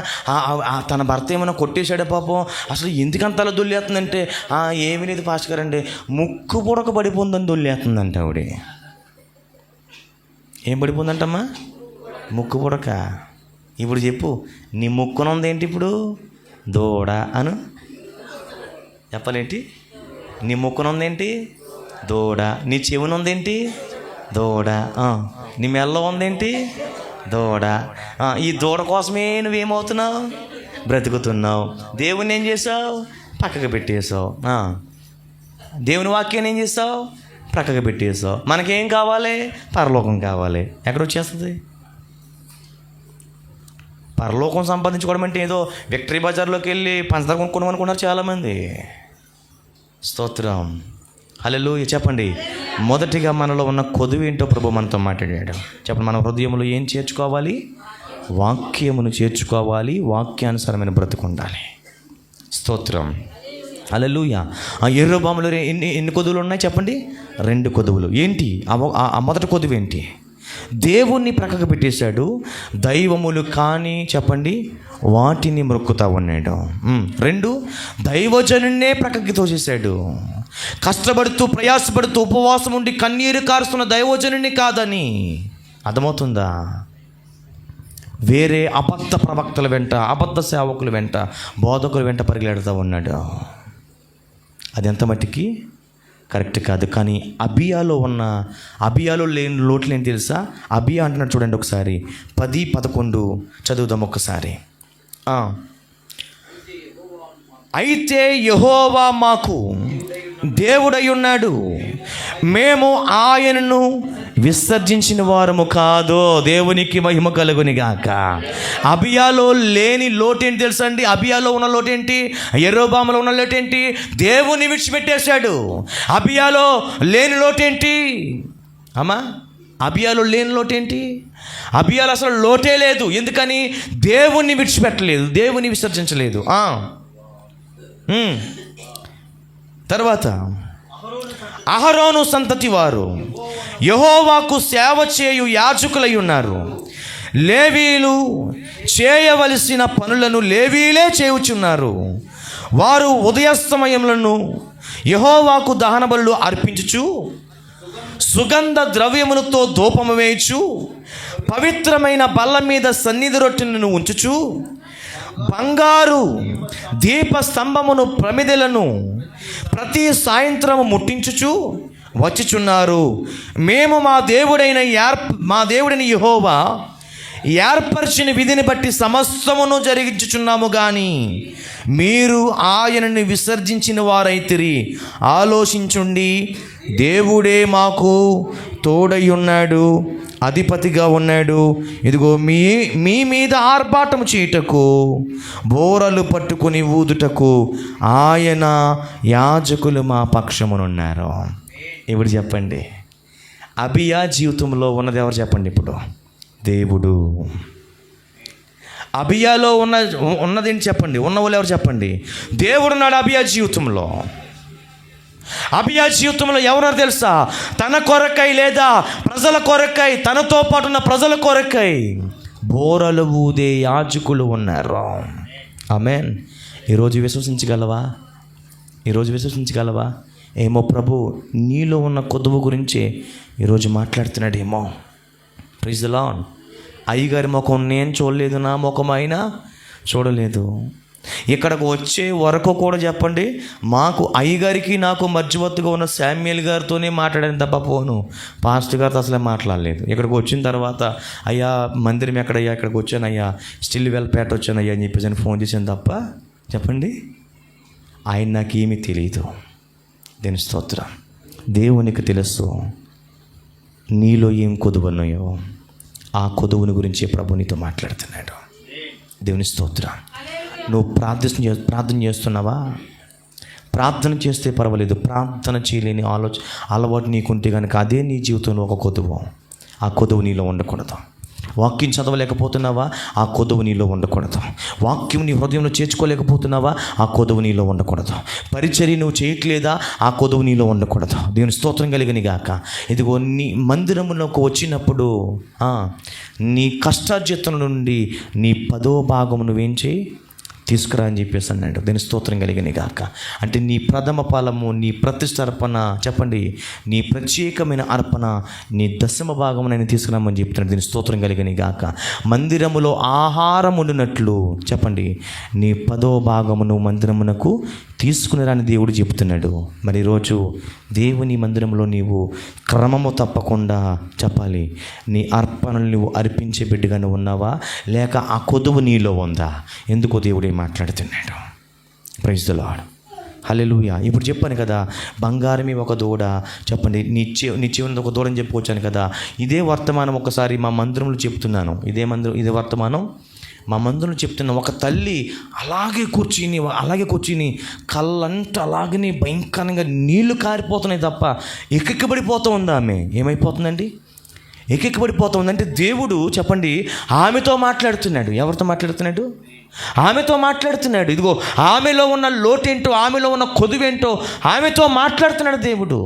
తన భర్త ఏమైనా కొట్టేశాడే పాపం, అసలు ఎందుకంత అలా దొల్లేస్తుందంటే ఏమీ లేదు పాస్టర్ గారండి, ముక్కు పొడక పడిపోతుందని దొల్లేస్తుందంట ఆవిడ. ఏం పడిపోతుందంటమ్మా? ముక్కు పొడక. ఇప్పుడు చెప్పు, నీ ముక్కునుందేంటి ఇప్పుడు? దూడ అను. చెప్పాలేంటి? నీ ముక్కునుందేంటి? దూడ. నీ చెవునుందేంటి? దూడ. నీ మెల్ల ఉందేంటి? దూడ. ఈ దూడ కోసమే నువ్వేమవుతున్నావు? బ్రతుకుతున్నావు. దేవుని ఏం చేసావు? పక్కకు పెట్టేసావు. దేవుని వాక్యాన్ని ఏం చేసావు? పక్కకు పెట్టేసావు. మనకేం కావాలి? పరలోకం కావాలి. ఎక్కడ వచ్చేస్తుంది? పరలోకం సంపాదించుకోవడం అంటే ఏదో విక్టరీ బజార్లోకి వెళ్ళి పంచదార కొనుక్కోవడం అనుకున్నారు చాలామంది. స్తోత్రం. హల్లెలూయా. చెప్పండి, మొదటిగా మనలో ఉన్న కొదువు ఏంటో ప్రభు మనతో మాట్లాడాడు. చెప్పండి, మన హృదయంలో ఏం చేర్చుకోవాలి? వాక్యమును చేర్చుకోవాలి. వాక్యానుసారమైన బ్రతుకు ఉండాలి. స్తోత్రం. హల్లెలూయా. ఆ యెరొబోములో ఎన్ని కొదువులు ఉన్నాయి చెప్పండి? 2 కొదువులు. ఏంటి ఆ మొదటి కొదువు ఏంటి? దేవుణ్ణి ప్రక్కకు పెట్టేశాడు. దైవములు కానీ చెప్పండి వాటిని మొక్కుతా ఉన్నాడు. 2 దైవజనున్నే ప్రక్కకి తోసేశాడు. కష్టపడుతూ ప్రయాసపడుతూ ఉపవాసం ఉండి కన్నీరు కారుస్తున్న దైవజనుని కాదని. అర్థమవుతుందా? వేరే అబద్ధ ప్రవక్తల వెంట, అబద్ధ సేవకుల వెంట, బోధకుల వెంట పరిగెడుతూ ఉన్నాడు. అది ఎంత మట్టికి? కరెక్ట్ కాదు. కానీ అబియాలో లేని లోట్లు ఏం తెలుసా? అబియా అంటున్నాడు చూడండి, ఒకసారి 10-11 చదువుదాం ఒకసారి. అయితే యెహోవా మాకు దేవుడై ఉన్నాడు, మేము ఆయనను విసర్జించిన వారము కాదు. దేవునికి మహిమ కలుగుని గాక. అబియాలో లేని లోటేంటి తెలుసా అండి? అబియాలో ఉన్న లోటేంటి? యెరోబాములో ఉన్న లోటేంటి? దేవుని విడిచిపెట్టేశాడు. అబియాలో లేని లోటేంటి అమ్మా? అబియాలో లేని లోటేంటి? అబియాలో అసలు లోటే లేదు. ఎందుకని? దేవుణ్ణి విడిచిపెట్టలేదు, దేవుని విసర్జించలేదు. తర్వాత అహరోను సంతతి వారు యెహోవాకు సేవ చేయు యాజకులై ఉన్నారు. లేవీలు చేయవలసిన పనులను లేవీలే చేయుచున్నారు. వారు ఉదయాస్తమయములను యెహోవాకు దహన బలులు అర్పించుచు, సుగంధ ద్రవ్యములతో ధూపము వేయుచు, పవిత్రమైన బల్ల మీద సన్నిధి రొట్టెలను ఉంచుచు, బంగారు దీప స్తంభమును ప్రమిదెలను ప్రతి సాయంత్రము ముట్టించుచు వచ్చుచున్నారు. మేము మా దేవుడైన యెహోవా ఏర్పరిచిన విధిని బట్టి సమస్తమును జరిగించుచున్నాము, కానీ మీరు ఆయనని విసర్జించిన వారైతిరి. ఆలోచించుండి, దేవుడే మాకు తోడై ఉన్నాడు, అధిపతిగా ఉన్నాడు. ఇదిగో మీ మీద ఆర్భాటము చేయుటకు, బోరలు పట్టుకుని ఊదుటకు ఆయన యాజకులు మా పక్షమునున్నారు. ఇప్పుడు చెప్పండి, అబియా జీవితంలో ఉన్నది ఎవరు చెప్పండి? ఇప్పుడు దేవుడు. అబియాలో ఉన్నదేంటి చెప్పండి? ఉన్నవాళ్ళు ఎవరు చెప్పండి? దేవుడు ఉన్నాడు అబియా జీవితంలో. అబియా జీవితంలో ఎవరో తెలుసా? తన కొరకై లేదా ప్రజల కొరకై, తనతో పాటు ఉన్న ప్రజల కొరకై బోరలు ఊదే యాజకులు ఉన్నారు. ఆమేన్. ఈరోజు విశ్వసించగలవా? ఏమో ప్రభు నీలో ఉన్న కొదువు గురించి ఈరోజు మాట్లాడుతున్నాడేమో. Praise the lord. అయ్యగారి ముఖం నేను చూడలేదు, నా ముఖం అయినా చూడలేదు. ఇక్కడికి వచ్చే వరకు కూడా చెప్పండి, మాకు అయ్యగారికి నాకు మధ్యవర్తిగా ఉన్న శామ్యుయల్ గారితోనే మాట్లాడాను తప్ప పోను పాస్టర్ గారితో అసలే మాట్లాడలేదు. ఇక్కడికి వచ్చిన తర్వాత అయ్యా మందిరం ఎక్కడయ్యా, ఇక్కడికి వచ్చాను అయ్యా, స్టిల్ వెల్పేట వచ్చాను అయ్యా అని చెప్పేసి ఫోన్ చేశాను తప్ప చెప్పండి ఆయన నాకేమీ తెలియదు. దేని స్తోత్రం. దేవునికి తెలుసు నీలో ఏం కొదువున్నాయో, ఆ కొదువుని గురించి ప్రభు నీతో మాట్లాడుతున్నాడు. దేవుని స్తోత్రం. నువ్వు ప్రార్థన చేస్తున్నావా? ప్రార్థన చేస్తే పర్వాలేదు, ప్రార్థన చేయలేని అలవాటు నీకుంటే కనుక అదే నీ జీవితంలో ఒక కొదువు. ఆ కొదువు నీలో ఉండకూడదు. వాక్యం చదవలేకపోతున్నావా? ఆ కొదువు నీలో ఉండకూడదు. వాక్యం నీ హృదయంలో చేర్చుకోలేకపోతున్నావా? ఆ కొదువు నీలో ఉండకూడదు. పరిచర్య నువ్వు చేయట్లేదా? ఆ కొదువు నీలో ఉండకూడదు. దేవుని స్తోత్రం కలిగిన గాక. ఇదిగో నీ మందిరంలోకి వచ్చినప్పుడు నీ కష్టార్జితం నుండి నీ 10వ భాగం నువ్వేం చేయి, తీసుకురా అని చెప్పేసి అన్నాడు. దీని స్తోత్రం కలిగిన గాక. అంటే నీ ప్రథమ ఫలము, నీ ప్రతిష్ఠ అర్పణ, చెప్పండి నీ ప్రత్యేకమైన అర్పణ, నీ 10వ భాగము నేను తీసుకురామని చెప్తున్నాడు. దీని స్తోత్రం కలిగిన గాక. మందిరములో ఆహారం ఉండినట్లు చెప్పండి నీ 10వ భాగమును మందిరమునకు తీసుకుని రాని దేవుడు చెబుతున్నాడు. మరి ఈరోజు దేవుని మందిరంలో నీవు క్రమము తప్పకుండా చెప్పాలి, నీ అర్పణలు నువ్వు అర్పించే బిడ్డగానే ఉన్నావా, లేక ఆ కొదువు నీలో ఉందా? ఎందుకో దేవుడే మాట్లాడుతున్నాడు. Praise the Lord. హల్లెలూయా. ఇప్పుడు చెప్పాను కదా, బంగారమే ఒక దూడ. చెప్పండి నీ చెవుని ఒక దూడని చెప్పుకొచ్చాను కదా. ఇదే వర్తమానం ఒకసారి మా మందిరంలో చెప్తున్నాను. ఇదే వర్తమానం మా మందులు చెప్తున్న ఒక తల్లి అలాగే కూర్చుని కళ్ళంతా అలాగనే భయంకరంగా నీళ్లు కారిపోతున్నాయి తప్ప ఎక్కిబడిపోతూ ఉంది. ఆమె ఏమైపోతుందండి? ఎక్కిబడిపోతూ ఉందంటే దేవుడు చెప్పండి ఆమెతో మాట్లాడుతున్నాడు. ఎవరితో మాట్లాడుతున్నాడు? ఆమెతో మాట్లాడుతున్నాడు. ఇదిగో ఆమెలో ఉన్న లోటేంటో, ఆమెలో ఉన్న కొదువేంటో ఆమెతో మాట్లాడుతున్నాడు దేవుడు.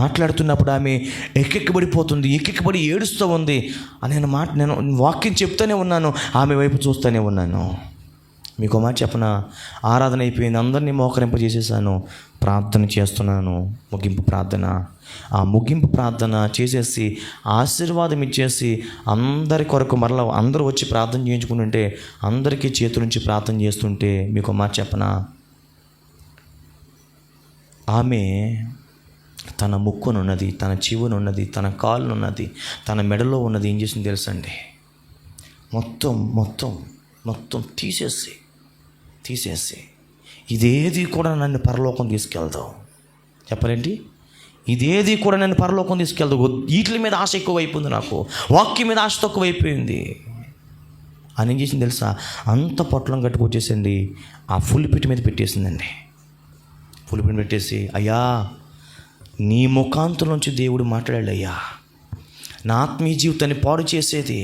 మాట్లాడుతున్నప్పుడు ఆమె ఎక్కిబడిపోతుంది, ఎక్కిబడి ఏడుస్తూ ఉంది. నేను వాక్యం చెప్తూనే ఉన్నాను, ఆమె వైపు చూస్తూనే ఉన్నాను. మీకు మాట చెప్పన, ఆరాధన అయిపోయింది, అందరినీ మోకరింపజేసేసాను, ప్రార్థన చేస్తున్నాను, ముగింపు ప్రార్థన. ఆ ముగింపు ప్రార్థన చేసేసి ఆశీర్వాదం ఇచ్చేసి అందరి కొరకు మరలా అందరూ వచ్చి ప్రార్థన చేయించుకుంటుంటే, అందరికీ చేతుల నుంచి ప్రార్థన చేస్తుంటే మీకు మాట చెప్పన, ఆమె తన ముక్కునున్నది, తన చెవునున్నది, తన కాళ్ళున్నది, తన మెడలో ఉన్నది ఏం చేసింది తెలుసండి? మొత్తం తీసేసి ఇదేది కూడా నన్ను పరలోకం తీసుకెళ్దాం. చెప్పలేంటి? ఇదేది కూడా నన్ను పరలోకం తీసుకెళ్దాం. వీటి మీద ఆశ ఎక్కువైపోయింది, నాకు వాక్యం మీద ఆశ తక్కువైపోయింది అని ఏం చేసింది తెలుసా? అంత పొట్లం కట్టుకొచ్చేసింది, ఆ పులిపిటి మీద పెట్టేసిందండి. పులిపిటి పెట్టేసి, అయ్యా నీ ముఖాంతం నుంచి దేవుడు మాట్లాడాడు అయ్యా, నా ఆత్మీయ జీవితాన్ని పాడు చేసేది,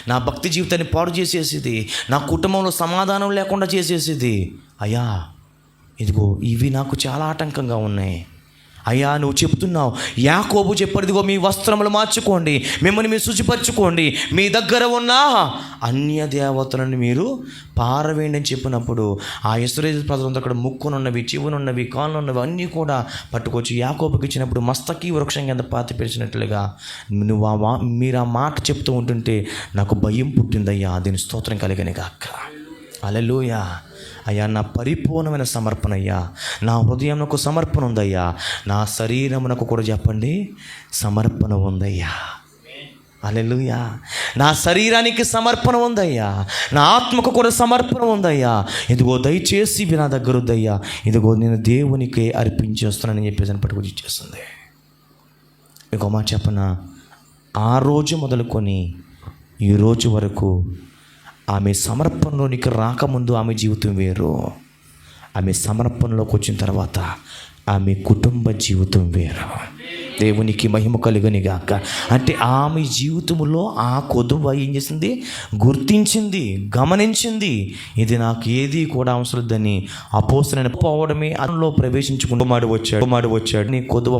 నా భక్తి జీవితాన్ని పాడు చేసేసేది, నా కుటుంబంలో సమాధానం లేకుండా చేసేసేది అయ్యా, ఇదిగో ఇవి నాకు చాలా ఆటంకంగా ఉన్నాయి అయ్యా. నువ్వు చెప్తున్నావు, యాకోబు చెప్పాడు, ఇదిగో మీ వస్త్రములు మార్చుకోండి, మిమ్మల్ని మీరు శుచిపరచుకోండి, మీ దగ్గర ఉన్న అన్య దేవతలను మీరు పారవేయండి అని చెప్పినప్పుడు ఆ ఇశ్రాయేలు ప్రజలంతా అక్కడ ముక్కునున్నవి, చెవునున్నవి, కాళ్ళున్నవి అన్నీ కూడా పట్టుకొచ్చి యాకోబుకి ఇచ్చినప్పుడు మస్తకి వృక్షం కింద పాతి పెరిచినట్లుగా మీరు ఆ మాట చెప్తూ ఉంటుంటే నాకు భయం పుట్టిందయ్యా. దీని స్తోత్రం కలిగని గాక. హల్లెలూయా. అయ్యా నా పరిపూర్ణమైన సమర్పణ అయ్యా, నా హృదయంకు సమర్పణ ఉందయ్యా, నా శరీరమునకు కూడా చెప్పండి సమర్పణ ఉందయ్యా. హల్లెలూయా. నా శరీరానికి సమర్పణ ఉందయ్యా, నా ఆత్మకు కూడా సమర్పణ ఉందయ్యా. ఇదిగో దయచేసి ఇవి నా దగ్గర వద్దయ్యా, ఇదిగో నేను దేవునికి అర్పించేస్తున్నానని చెప్పేసి పట్టుకొచ్చి ఇచ్చేస్తుంది. ఇంకో మాట చెప్పనా, ఆ రోజు మొదలుకొని ఈ రోజు వరకు ఆమె సమర్పణలోనికి రాకముందు ఆమె జీవితం వేరు, ఆమె సమర్పణలోకి వచ్చిన తర్వాత ఆమె కుటుంబ జీవితం వేరు. దేవునికి మహిమ కలుగని గాక. అంటే ఆమె జీవితంలో ఆ కొదువ ఏం చేసింది? గుర్తించింది, గమనించింది, ఇది నాకు ఏది కూడా అవసరం లేదని అపోస్తలుడైన పోవడమే అందులో ప్రవేశించుకుంటూ మాడు వచ్చాడు నీ కొదువ